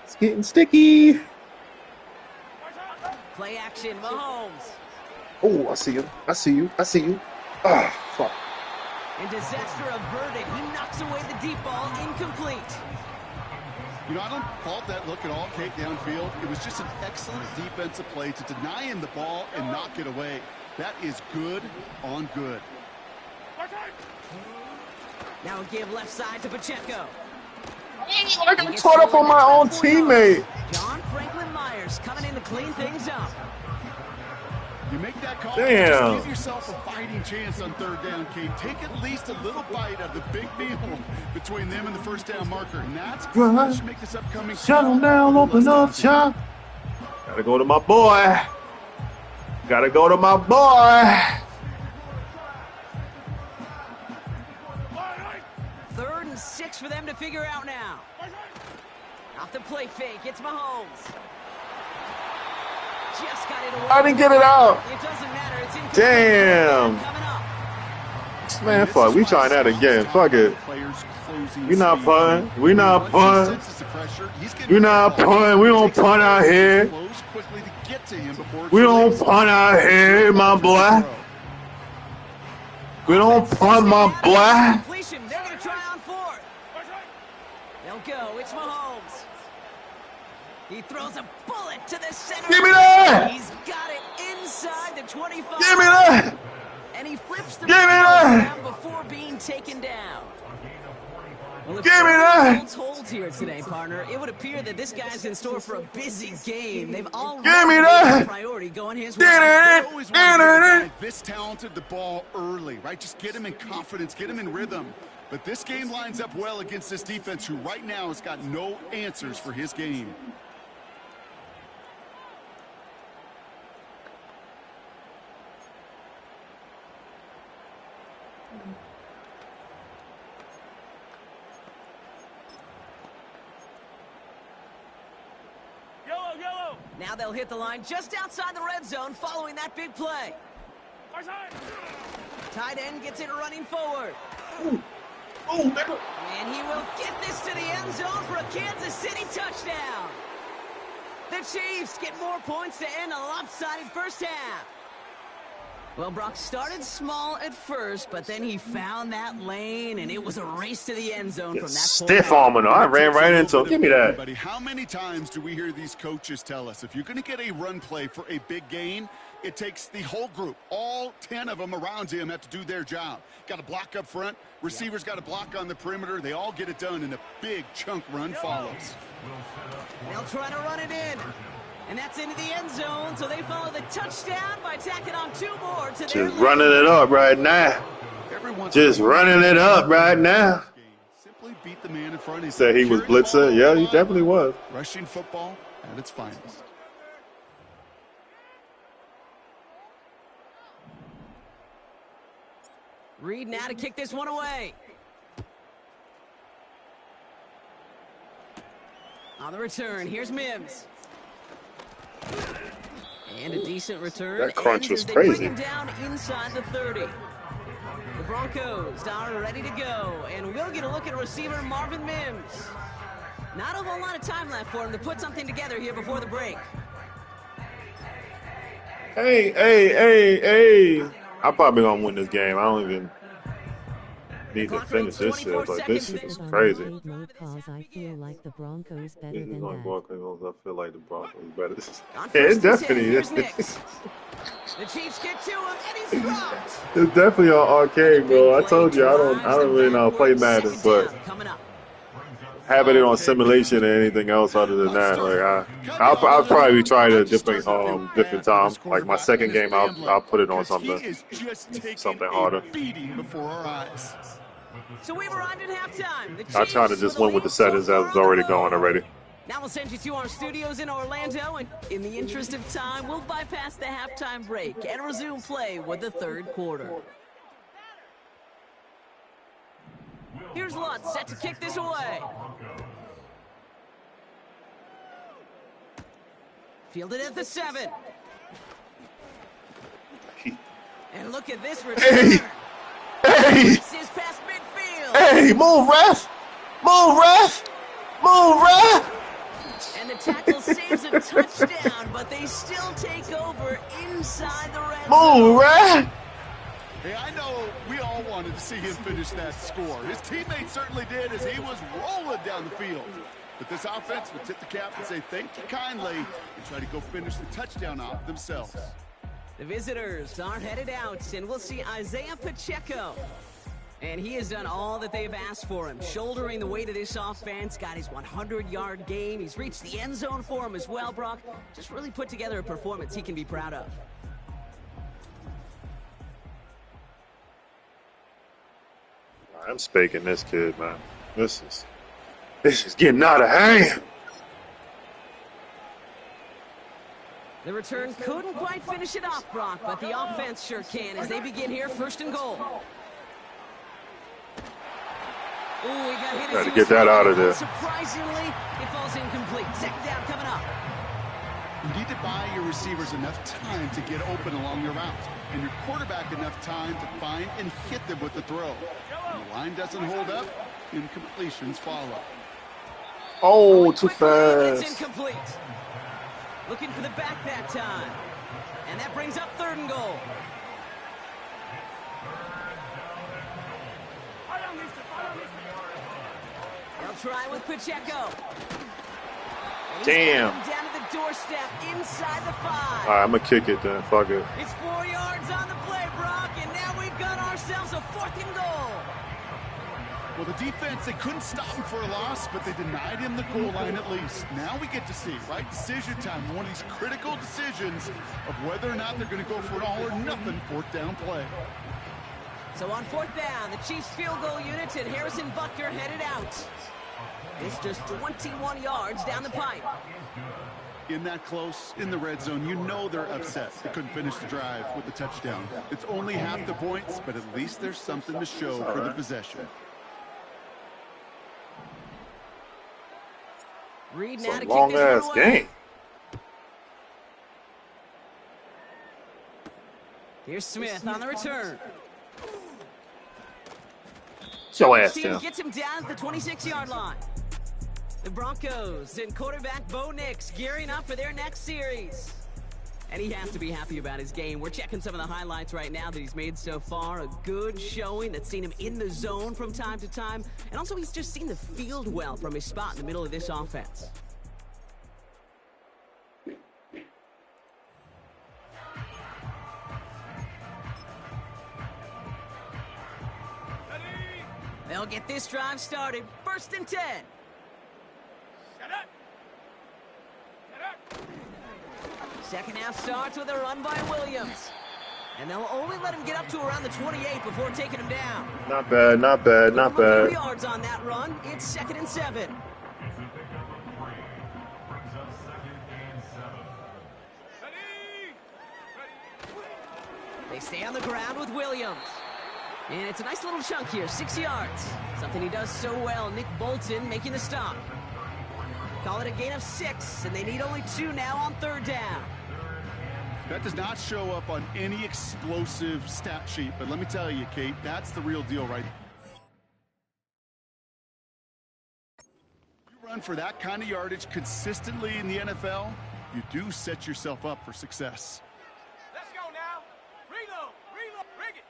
It's getting sticky. Play action, Mahomes. Oh, I see you. I see you. I see you. Ah, fuck. And disaster averted. He knocks away the deep ball, incomplete. You know, I don't fault that look at all, Kate, downfield. It was just an excellent defensive play to deny him the ball and knock it away. That is good on good. Now a give left side to Pacheco. I got caught up on my own teammate. John Franklin Myers coming in to clean things up. You make that call, Damn. just give yourself a fighting chance on 3rd down, Kate. Take at least a little bite out of the big deal between them and the 1st down marker. And that should make this upcoming Shut him down, open up shop. Gotta go to my boy. Gotta go to my boy. 3rd and 6 for them to figure out now. Off the play fake, it's Mahomes. Just got it away. I didn't get it out. It doesn't matter. It's incomplete. Damn. Coming up. Man, fuck. We trying that again. Fuck it. We not punting. We not punting. We not punting. We don't punt out here. We don't punt out here, my boy. We don't punt, my boy. They're going to try on 4th. They'll go. It's Mahomes. He throws a bullet to the center. Give me that. He's got it inside the 25. Give me that. And he flips the Give me that. before being taken down. Well, Give me that. Holds here today, partner. It would appear that this guy's in store for a busy game. They've all Give me that. Priority going his way. Always want to get a guy this talented the ball early, right? Just get him in confidence, get him in rhythm. But this game lines up well against this defense, who right now has got no answers for his game. Now they'll hit the line just outside the red zone following that big play. Tight end gets it running forward. And he will get this to the end zone for a Kansas City touchdown. The Chiefs get more points to end a lopsided first half. Well, Brock started small at first, but then he found that lane, and it was a race to the end zone from that stiff arm. I ran right into him. Give me that. Everybody, how many times do we hear these coaches tell us, if you're going to get a run play for a big gain, it takes the whole group, all 10 of them around him have to do their job. Got to block up front. Receivers got to block on the perimeter. They all get it done, and a big chunk run follows. They'll try to run it in. And that's into the end zone, so they follow the touchdown by tacking on 2 more to their Just running it up right now. Just running it up right now. Simply beat the man in front. He said he was blitzer. Yeah, he definitely was. Rushing football at its finest. Reed now to kick this one away. On the return, here's Mims. And a decent return. That crunch was they crazy. Bring him down inside the 30. The Broncos are ready to go, and we'll get a look at receiver Marvin Mims. Not a whole lot of time left for him to put something together here before the break. Hey. I'm probably going to win this game. I don't even need to finish this shit. Like, this shit is crazy. I feel like the Broncos better This is than on that. I feel like the Broncos better. On Yeah, it's first and 10, definitely here's Nix. The Chiefs get to him, and he's dropped. It's definitely on arcade, bro. I told you I don't really know how to play Madden, but having it on simulation or anything else other than that, like I'll probably try it at different time. Like my second game, I'll put it on something harder. Before our eyes. So we've arrived at halftime. I try to just win with the settings that was already going already. Now we'll send you to our studios in Orlando, and in the interest of time, we'll bypass the halftime break and resume play with the third quarter. Here's Lutz set to kick this away. Fielded at the 7. And look at this return. Hey! This is past midfield. Hey, move, ref! Move, ref! Move, ref! And the tackle saves a touchdown, but they still take over inside the red zone. Move, ref! Hey, I know we all wanted to see him finish that score. His teammates certainly did as he was rolling down the field. But this offense would tip the cap and say thank you kindly and try to go finish the touchdown off themselves. The visitors are headed out, and we'll see Isaiah Pacheco. And he has done all that they've asked for him, shouldering the weight of this offense, got his 100-yard game. He's reached the end zone for him as well, Brock. Just really put together a performance he can be proud of. I'm spanking this kid, man. This is getting out of hand. The return couldn't quite finish it off, Brock, but the offense sure can as they begin here, 1st and goal. Ooh, he got hit. Got to get that out of there. Surprisingly, it falls incomplete. 2nd down coming up. You need to buy your receivers enough time to get open along your route, and your quarterback enough time to find and hit them with the throw. When the line doesn't hold up, incompletions follow. Oh, too It's fast. incomplete. Looking for the back that time. And that brings up 3rd and goal. They'll try with Pacheco. Damn. Down to the doorstep inside the 5. All right, I'm going to kick it then. Fuck it. It's 4 yards on the play, Brock, and now we've got ourselves a 4th and goal. Well, the defense, they couldn't stop him for a loss, but they denied him the goal line at least. Now we get to see, right? Decision time, one of these critical decisions of whether or not they're going to go for an all-or-nothing 4th down play. So on 4th down, the Chiefs field goal unit and Harrison Butker headed out. It's just 21 yards down the pipe. In that close, in the red zone, you know they're upset. They couldn't finish the drive with the touchdown. It's only half the points, but at least there's something to show for the possession. Reed It's now a to long kick this ass one away. game. Here's Smith on the return. your Each ass team down. gets him down at the 26-yard line. The Broncos and quarterback Bo Nix gearing up for their next series. And he has to be happy about his game. We're checking some of the highlights right now that he's made so far. A good showing that's seen him in the zone from time to time. And also he's just seen the field well from his spot in the middle of this offense. They'll get this drive started. 1st and 10. Second half starts with a run by Williams. And they'll only let him get up to around the 28 before taking him down. Not bad, not bad, not Give him a bad. few yards on that run. It's 2nd and 7. They stay on the ground with Williams. And it's a nice little chunk here, 6 yards. Something he does so well. Nick Bolton making the stop. Call it a gain of 6, and they need only 2 now on 3rd down. That does not show up on any explosive stat sheet, but let me tell you, Kate, that's the real deal, right? You run for that kind of yardage consistently in the NFL, you do set yourself up for success. Let's go now. Reload, bring it.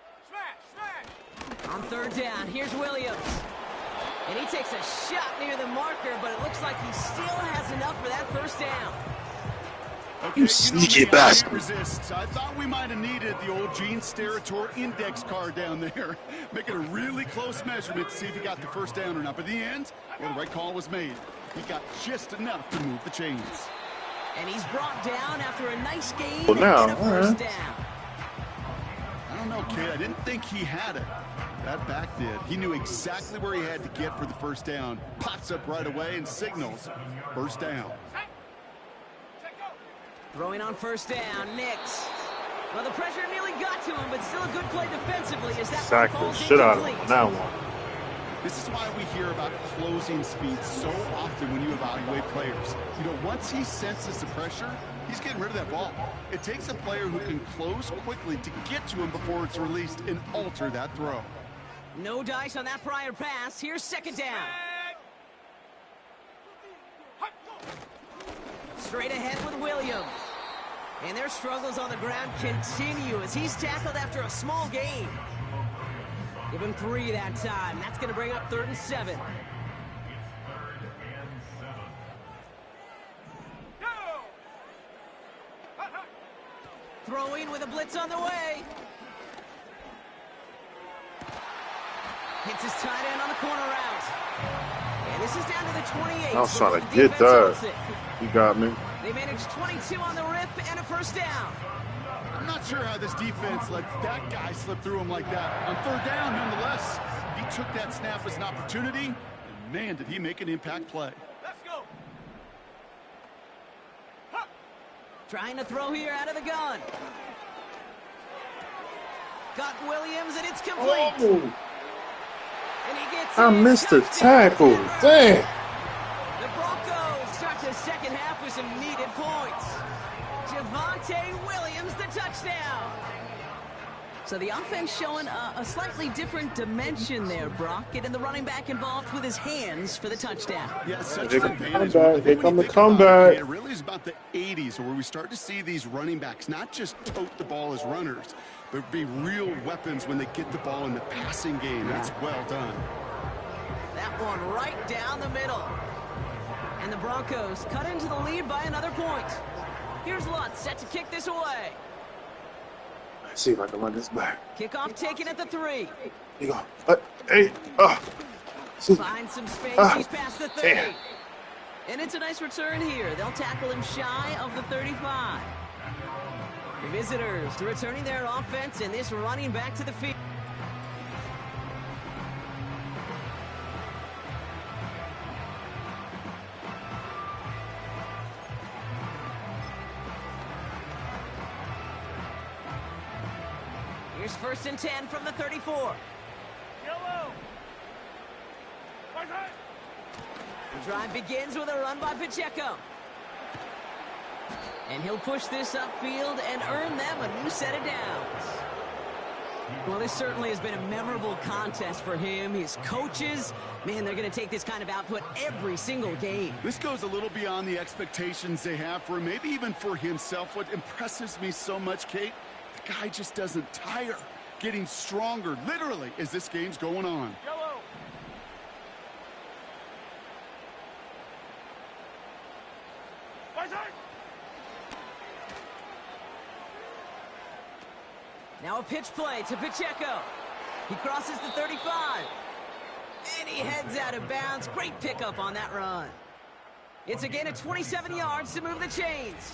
Smash. On 3rd down, here's Williams. And he takes a shot near the marker, but it looks like he still has enough for that 1st down. Okay, You sneaky me, I bastard. can't resist. I thought we might have needed the old Gene Steratore index card down there. Making a really close measurement to see if he got the 1st down or not. But in the end, well, the right call was made. He got just enough to move the chains. And he's brought down after a nice gain Well, now, and a 1st alright. down. I don't know, kid. I didn't think he had it. That back did. He knew exactly where he had to get for the 1st down. Pops up right away and signals 1st down. Throwing on 1st down, Nix. Well, the pressure nearly got to him, but still a good play defensively as that Sack one the falls shit out of him incomplete. on that one. This is why we hear about closing speed so often when you evaluate players. You know, once he senses the pressure, he's getting rid of that ball. It takes a player who can close quickly to get to him before it's released and alter that throw. No dice on that prior pass. Here's 2nd down. Straight ahead with Williams. And their struggles on the ground continue as he's tackled after a small gain. Give him 3 that time. That's going to bring up 3rd and 7. Throwing with a blitz on the way. Hits his tight end on the corner route. And this is down to the 28. I was trying to before the get defense that. wants it. You got me. They managed 22 on the rip and a 1st down. I'm not sure how this defense let that guy slip through him like that. On 3rd down, nonetheless, he took that snap as an opportunity, and man, did he make an impact play. Let's go. Trying to throw here out of the gun. Got Williams, and it's complete. Oh, And he gets I in. missed the Touchdown, tackle. Denver. Damn. The Broncos start the 2nd half with some needed points. Javonte Williams, the touchdown. So the offense showing a slightly different dimension there, Brock. Getting the running back involved with his hands for the touchdown. Yeah, such Here an come the advantage. comeback. I think Here when come you the think about comeback. It really is about the 80s where we start to see these running backs not just tote the ball as runners, but be real weapons when they get the ball in the passing game. That's well done. That one right down the middle. And the Broncos cut into the lead by another point. Here's Lutz set to kick this away. Let's see if I can run this back. Kickoff taken at the 3. Here you go. Hey. Finds some space. Ah, He's past the 30. damn. And it's a nice return here. They'll tackle him shy of the 35. The visitors returning their offense and this running back to the field. Here's 1st and 10 from the 34. The drive begins with a run by Pacheco. And he'll push this upfield and earn them a new set of downs. Well, this certainly has been a memorable contest for him. His coaches, man, they're going to take this kind of output every single game. This goes a little beyond the expectations they have for him, maybe even for himself. What impresses me so much, Kate, the guy just doesn't tire. Getting stronger, literally, as this game's going on. Yellow. Now a pitch play to Pacheco. He crosses the 35. And he heads out of bounds. Great pickup on that run. It's again at 27 yards to move the chains.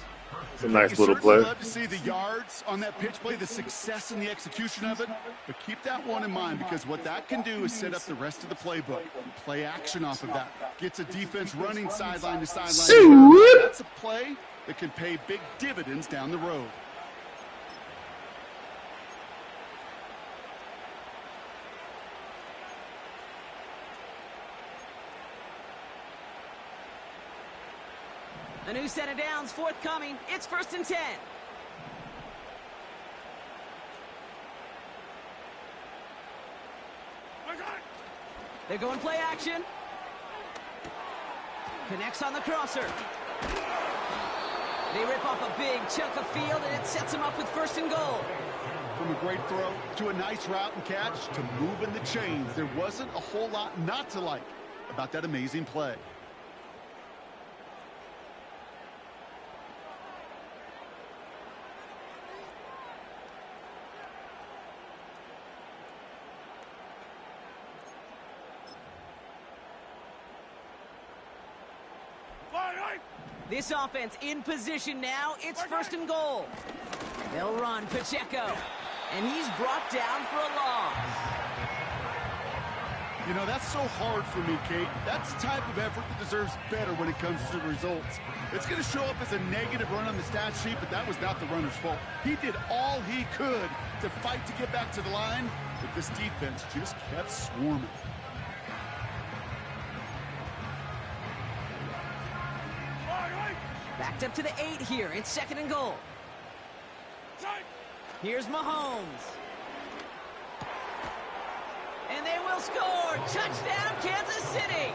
It's a nice little play. Love to see the yards on that pitch play, the success in the execution of it. But keep that one in mind, because what that can do is set up the rest of the playbook. Play action off of that. Gets a defense running sideline to sideline. That's a play that can pay big dividends down the road. A new set of downs forthcoming. It's 1st and 10. They're going play action. Connects on the crosser. They rip off a big chunk of field, and it sets them up with 1st and goal. From a great throw to a nice route and catch to moving the chains, there wasn't a whole lot not to like about that amazing play. This offense in position now. It's 1st and goal. They'll run Pacheco. And he's brought down for a loss. You know, that's so hard for me, Kate. That's the type of effort that deserves better when it comes to the results. It's going to show up as a negative run on the stat sheet, but that was not the runner's fault. He did all he could to fight to get back to the line, but this defense just kept swarming. Backed up to the 8 here. It's 2nd and goal. Here's Mahomes. And they will score. Touchdown, Kansas City.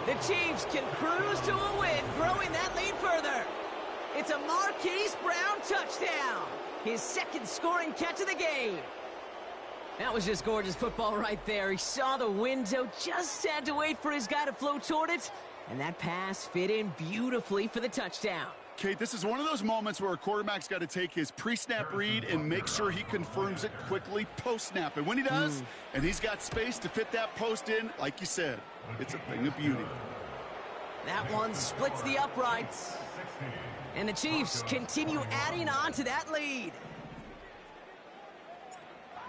The Chiefs can cruise to a win, growing that lead further. It's a Marquise Brown touchdown. His 2nd scoring catch of the game. That was just gorgeous football right there. He saw the window, just had to wait for his guy to float toward it. And that pass fit in beautifully for the touchdown. Kate, this is one of those moments where a quarterback's got to take his pre-snap read and make sure he confirms it quickly post-snap. And when he does, and he's got space to fit that post in, like you said, it's a thing of beauty. That one splits the uprights. And the Chiefs continue adding on to that lead.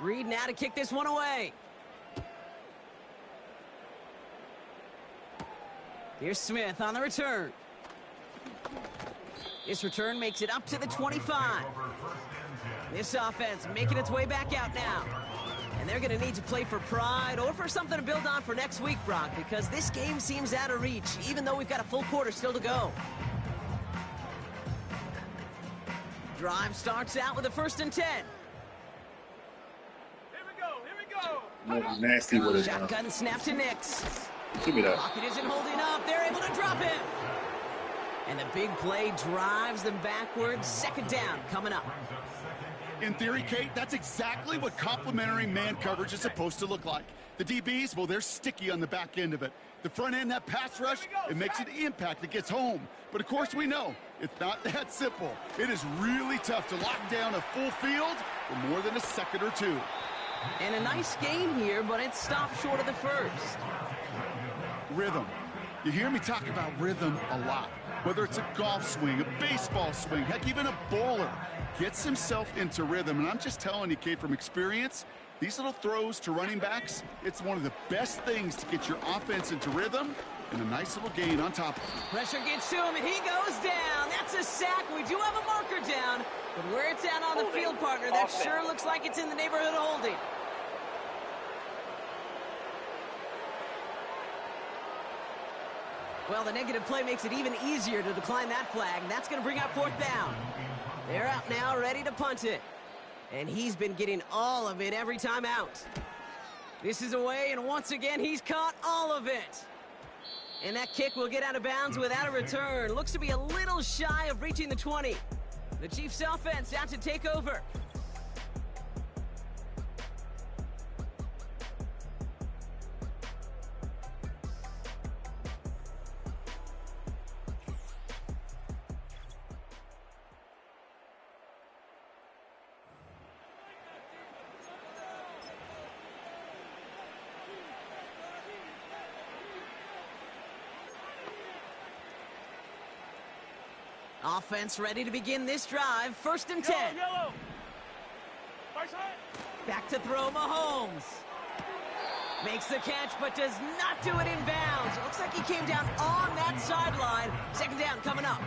Reed now to kick this one away. Here's Smith on the return. This return makes it up to the 25. This offense making its way back out now. And they're going to need to play for pride or for something to build on for next week, Brock, because this game seems out of reach, even though we've got a full quarter still to go. Drive starts out with a 1st and 10. Nasty with it. Shotgun snap to Nix. Give me that. Pocket isn't holding up. They're able to drop him. And the big play drives them backwards. 2nd down coming up. In theory, Kate, that's exactly what complementary man coverage is supposed to look like. The DBs, well, they're sticky on the back end of it. The front end, that pass rush, it makes an impact that gets home. But, of course, we know it's not that simple. It is really tough to lock down a full field for more than a second or two. And a nice game here, but it stopped short of the 1st. Rhythm. You hear me talk about rhythm a lot. Whether it's a golf swing, a baseball swing, heck, even a bowler gets himself into rhythm. And I'm just telling you, Kate, from experience, these little throws to running backs, it's one of the best things to get your offense into rhythm and a nice little gain on top of it. Pressure gets to him, and he goes down. That's a sack. We do have a marker down, but where it's at on the field, partner, that sure looks like it's in the neighborhood of holding. Well, the negative play makes it even easier to decline that flag, and that's going to bring up 4th down. They're out now, ready to punt it. And he's been getting all of it every time out. This is away, and once again, he's caught all of it. And that kick will get out of bounds without a return. Looks to be a little shy of reaching the 20. The Chiefs offense out to take over. Offense ready to begin this drive. 1st and 10. Yellow. Back to throw, Mahomes. Makes the catch, but does not do it in bounds. It looks like he came down on that sideline. 2nd down coming up.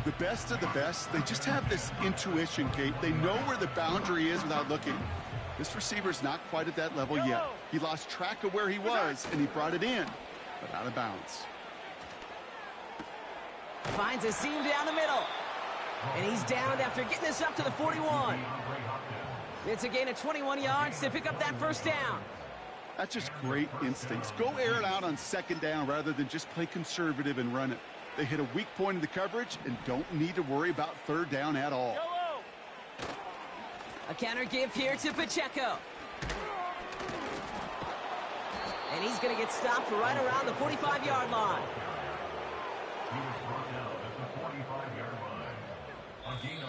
The best of the best, they just have this intuition, Kate. They know where the boundary is without looking. This receiver's not quite at that level yet. He lost track of where he was, and he brought it in, but out of bounds. Finds a seam down the middle. And he's down after getting this up to the 41. It's a gain of 21 yards to pick up that 1st down. That's just great instincts. Go air it out on 2nd down rather than just play conservative and run it. They hit a weak point in the coverage and don't need to worry about 3rd down at all. A counter give here to Pacheco. And he's going to get stopped right around the 45-yard line.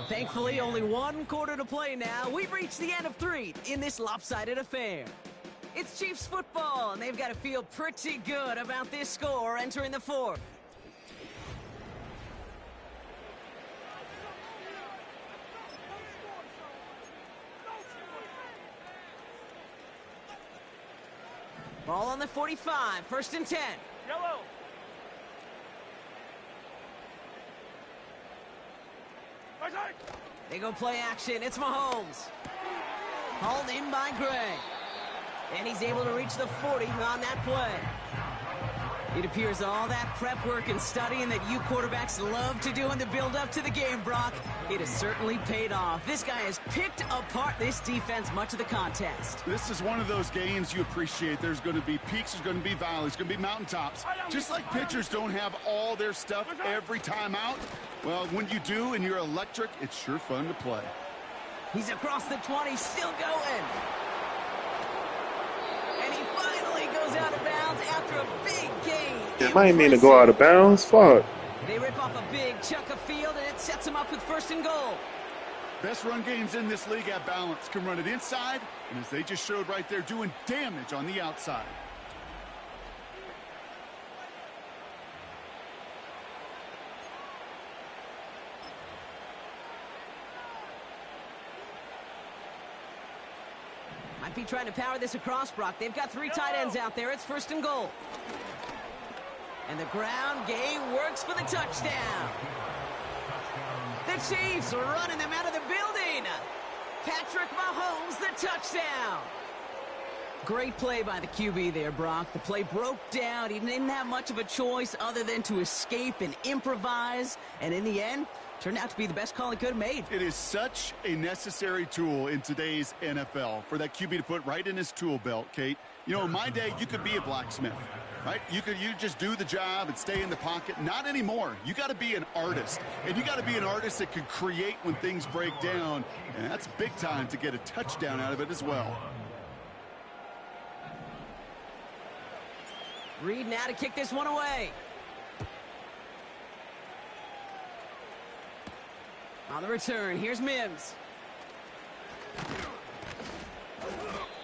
Thankfully, only 1 quarter to play now. We've reached the end of 3 in this lopsided affair. It's Chiefs football, and they've got to feel pretty good about this score entering the 4th. Ball on the 45, 1st and 10. Yellow. They go play action. It's Mahomes. Hauled in by Gray. And he's able to reach the 40 on that play. It appears all that prep work and studying that you quarterbacks love to do in the build-up to the game, Brock, it has certainly paid off. This guy has picked apart this defense much of the contest. This is one of those games you appreciate. There's going to be peaks, there's going to be valleys, there's going to be mountaintops. Just like pitchers don't have all their stuff every time out, well, when you do and you're electric, it's sure fun to play. He's across the 20, still going. And he finally goes out of bounds after a big gain. It might mean to go out of bounds. Fuck. They rip off a big chunk of field, and it sets him up with 1st and goal. Best run games in this league at balance. Can run it inside, and as they just showed right there, doing damage on the outside. Might be trying to power this across, Brock. They've got 3 tight ends out there. It's 1st and goal. And the ground game works for the touchdown. The Chiefs are running them out of the building. Patrick Mahomes, the touchdown. Great play by the QB there, Brock. The play broke down. He didn't have much of a choice other than to escape and improvise. And in the end, turned out to be the best call he could have made. It is such a necessary tool in today's NFL for that QB to put right in his tool belt, Kate. You know, in my day, you could be a blacksmith, right? You just do the job and stay in the pocket. Not anymore. You got to be an artist, and you got to be an artist that can create when things break down, and that's big time to get a touchdown out of it as well. Reed now to kick this one away. On the return, here's Mims.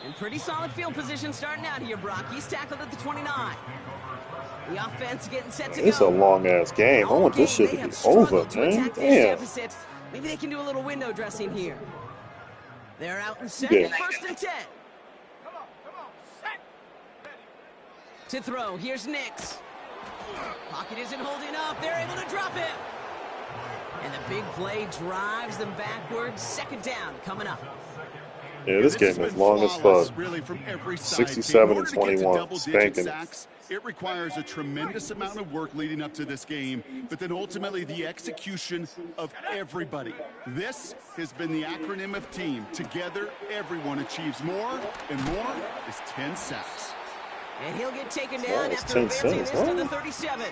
In pretty solid field position starting out here, Brock. He's tackled at the 29. The offense getting set to go. It's a long-ass game. I want this shit to be over, man. Damn. Maybe they can do a little window dressing here. They're out in second, 1st and 10. To throw, here's Nix. Pocket isn't holding up. They're able to drop it. And the big play drives them backwards. 2nd down coming up. Yeah, this game is long as fuck. Really from every side. 67 and 21. Spanking. it requires a tremendous amount of work leading up to this game, but then ultimately the execution of everybody. This has been the acronym of team. Together, everyone achieves more, and more is 10 sacks. And he'll get taken down after advancing this to the 37.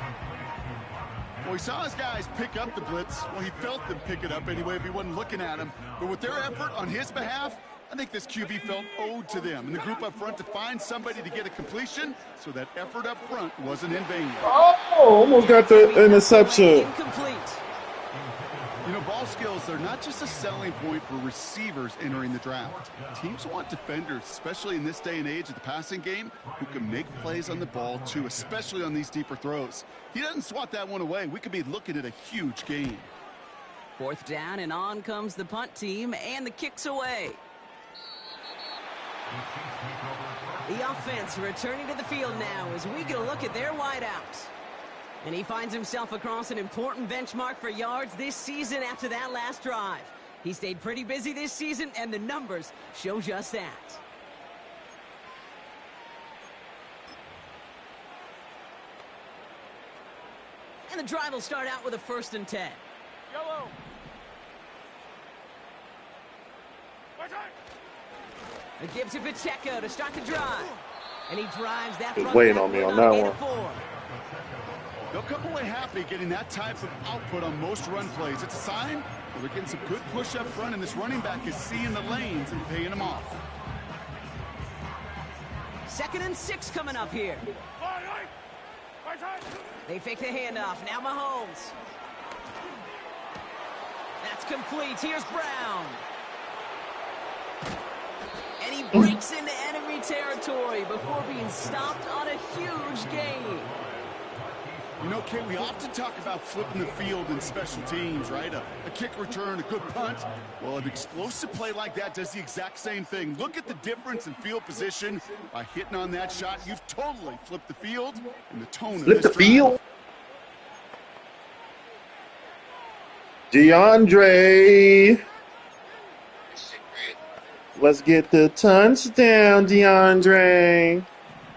Well, he saw his guys pick up the blitz. Well, he felt them pick it up anyway if he wasn't looking at him. But with their effort on his behalf, I think this QB felt owed to them and the group up front to find somebody to get a completion, so that effort up front wasn't in vain. Oh, almost got the interception. Incomplete. You know, ball skills, they're not just a selling point for receivers entering the draft. Teams want defenders, especially in this day and age of the passing game, who can make plays on the ball too, especially on these deeper throws. He doesn't swat that one away. We could be looking at a huge game. 4th down, and on comes the punt team, and the kick's away. The offense returning to the field now as we get a look at their wideouts. And he finds himself across an important benchmark for yards this season after that last drive. He stayed pretty busy this season, and the numbers show just that. And the drive will start out with a 1st and 10. Yellow. A give to Pacheco to start the drive. And he drives that He's front waiting back on me foot on that a gain one. of 4. They'll come away happy getting that type of output on most run plays. It's a sign that they're getting some good push up front, and this running back is seeing the lanes and paying them off. 2nd and 6 coming up here. They fake the handoff. Now Mahomes. That's complete. Here's Brown. And he breaks into enemy territory before being stopped on a huge gain. You know, Kate, we often talk about flipping the field in special teams, right? A kick return, a good punt. Well, an explosive play like that does the exact same thing. Look at the difference in field position. By hitting on that shot, you've totally flipped the field and the tone of this drive. Field. DeAndre. Let's get the touchdown, DeAndre.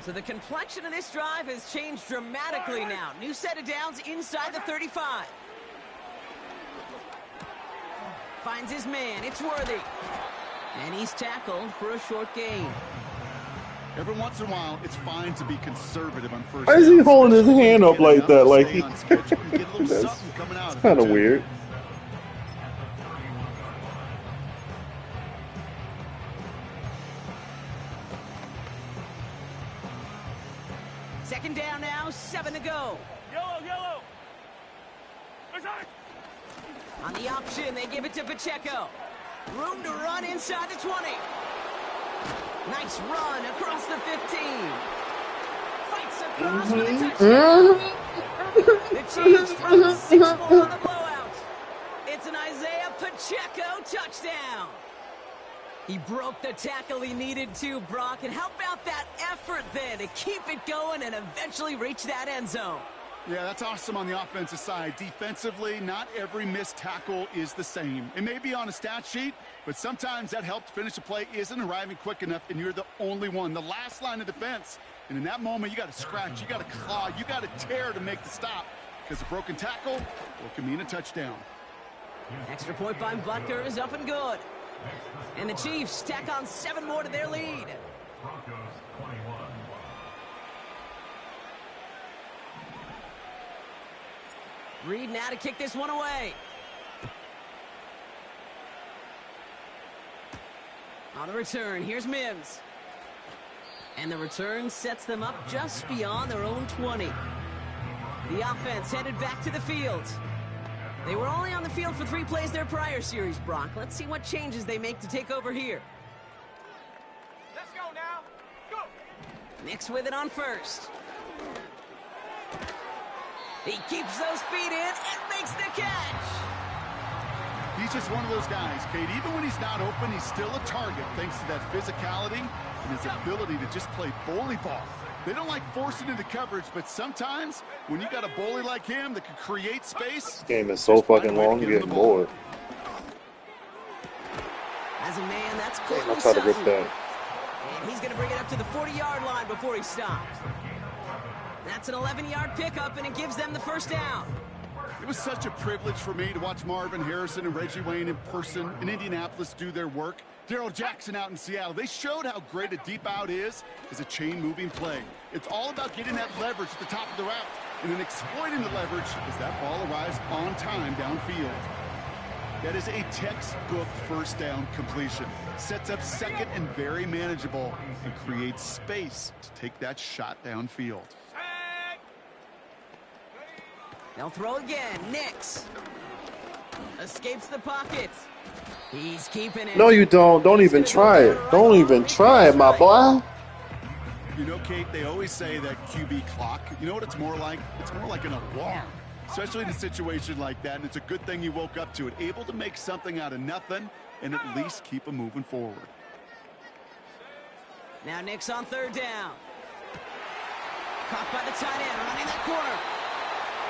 So the complexion of this drive has changed dramatically now. New set of downs inside the 35. Finds his man. It's Worthy. And he's tackled for a short gain. Every once in a while, it's fine to be conservative on first Why is he down, holding his especially hand when up you like get that? enough Like to he, stay on schedule and get a little that's something coming out of it, kind of too. weird. Second down now, 7 to go. Yellow. On the option, they give it to Pacheco. Room to run inside the 20. Nice run across the 15. Fights across for the touchdown. The Chiefs run 6-4 on the blowout. It's an Isaiah Pacheco touchdown. He broke the tackle he needed to, Brock. And how about that effort then to keep it going and eventually reach that end zone? Yeah, that's awesome on the offensive side. Defensively, not every missed tackle is the same. It may be on a stat sheet, but sometimes that help to finish a play isn't arriving quick enough, and you're the only one. The last line of defense. And in that moment, you got to scratch, you got to claw, you got to tear to make the stop. Because a broken tackle, well, it can mean a touchdown. Extra point by Butker is up and good. And the Chiefs tack on 7 more to their lead. Reed now to kick this one away. On the return, here's Mims. And the return sets them up just beyond their own 20. The offense headed back to the field. They were only on the field for 3 plays their prior series, Brock. Let's see what changes they make to take over here. Let's go now. Go. Nix with it on first. He keeps those feet in and makes the catch. He's just one of those guys, Kate. Even when he's not open, he's still a target thanks to that physicality and his ability to just play bully ball. They don't like forcing into coverage, but sometimes when you got a bully like him that can create space. This game is so fucking long, you're getting bored. As a man, that's I'll Courtney try to rip Sutton. that. And he's going to bring it up to the 40-yard line before he stops. That's an 11-yard pickup, and it gives them the first down. It was such a privilege for me to watch Marvin Harrison and Reggie Wayne in person in Indianapolis do their work. Daryl Jackson out in Seattle. They showed how great a deep out is as a chain-moving play. It's all about getting that leverage at the top of the route and then exploiting the leverage as that ball arrives on time downfield. That is a textbook first down completion. Sets up second and very manageable and creates space to take that shot downfield. They'll throw again. Nix escapes the pocket. He's keeping it. No, you don't. Don't even try it. Don't even try it, my boy. You know, Kate, they always say that QB clock. You know what it's more like? It's more like an alarm, especially in a situation like that. And it's a good thing you woke up to it, able to make something out of nothing and at least keep them moving forward. Now Nix on third down. Caught by the tight end, running that corner.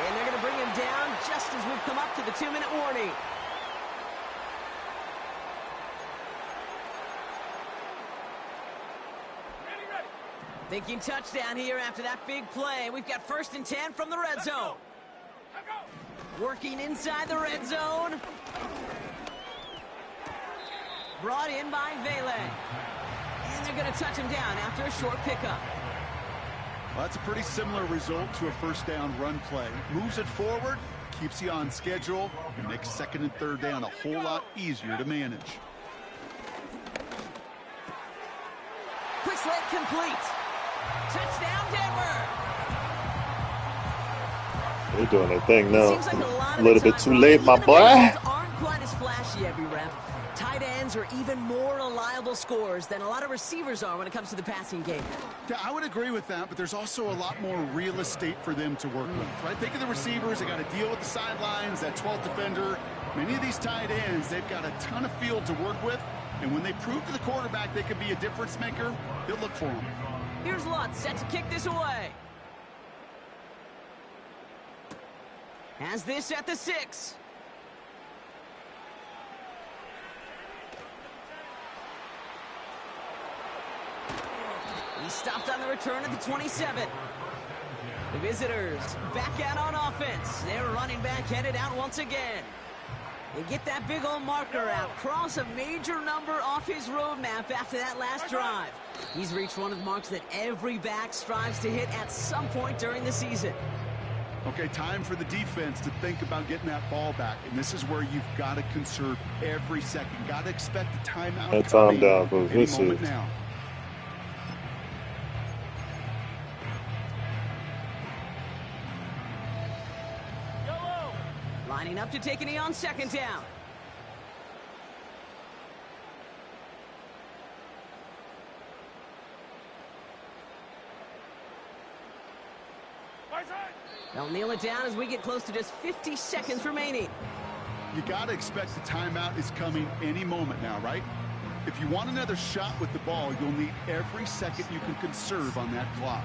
And they're going to bring him down just as we've come up to the 2-minute warning. Thinking touchdown here after that big play. We've got 1st and 10 from the red zone. Working inside the red zone. Brought in by Vele. And they're going to touch him down after a short pickup. Well, that's a pretty similar result to a first down run play. Moves it forward, keeps you on schedule, and makes 2nd and 3rd down a whole lot easier to manage. Quick slant complete. Touchdown, Denver. They're doing their thing now. Seems like A little bit too late, my boy. Aren't quite as flashy every rep. Tight ends are even more reliable scorers than a lot of receivers are when it comes to the passing game. Yeah, I would agree with that, but there's also a lot more real estate for them to work with. Right? Think of the receivers. They got to deal with the sidelines, that 12th defender. Many of these tight ends, they've got a ton of field to work with, and when they prove to the quarterback they can be a difference maker, he'll look for them. Here's Lutz set to kick this away. Has this at the 6. He stopped on the return at the 27. The visitors back out on offense. Their running back headed out once again. They get that big old marker out. Cross a major number off his roadmap after that last drive. He's reached one of the marks that every back strives to hit at some point during the season. Okay, time for the defense to think about getting that ball back. And this is where you've got to conserve every second. Got to expect a timeout That coming time down, folks. any This moment is now. Lining up to take a knee on 2nd down. They'll kneel it down as we get close to just 50 seconds remaining. You got to expect the timeout is coming any moment now, right? If you want another shot with the ball, you'll need every second you can conserve on that clock.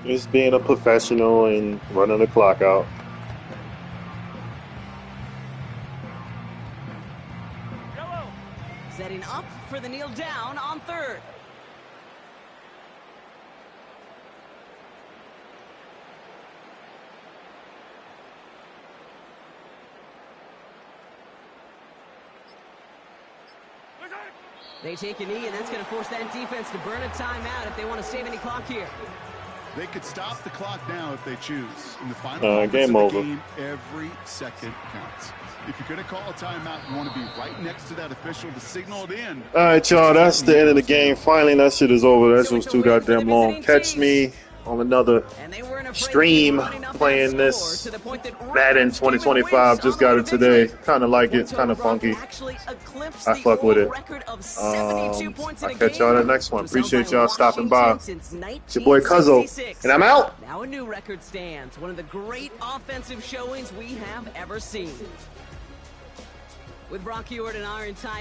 Just being a professional and running the clock out. Setting up for the kneel down on 3rd. They take a knee, and that's going to force that defense to burn a timeout if they want to save any clock here. They could stop the clock now if they choose. In the final game of the over. game, every second counts. If you're going to call a timeout, you want to be right next to that official to signal it in. All right, y'all. That's the end of the game. Finally, that shit is over. That shit was too goddamn long. Catch me on another stream playing this Madden 2025. Just got it today. Kind of like it. Kind of funky. I fuck with it. I'll catch y'all in the next one. Appreciate y'all stopping by. It's your boy Cuzzo, and I'm out. Now a new record stands. One of the great offensive showings we have ever seen. With Brock Ewart and our entire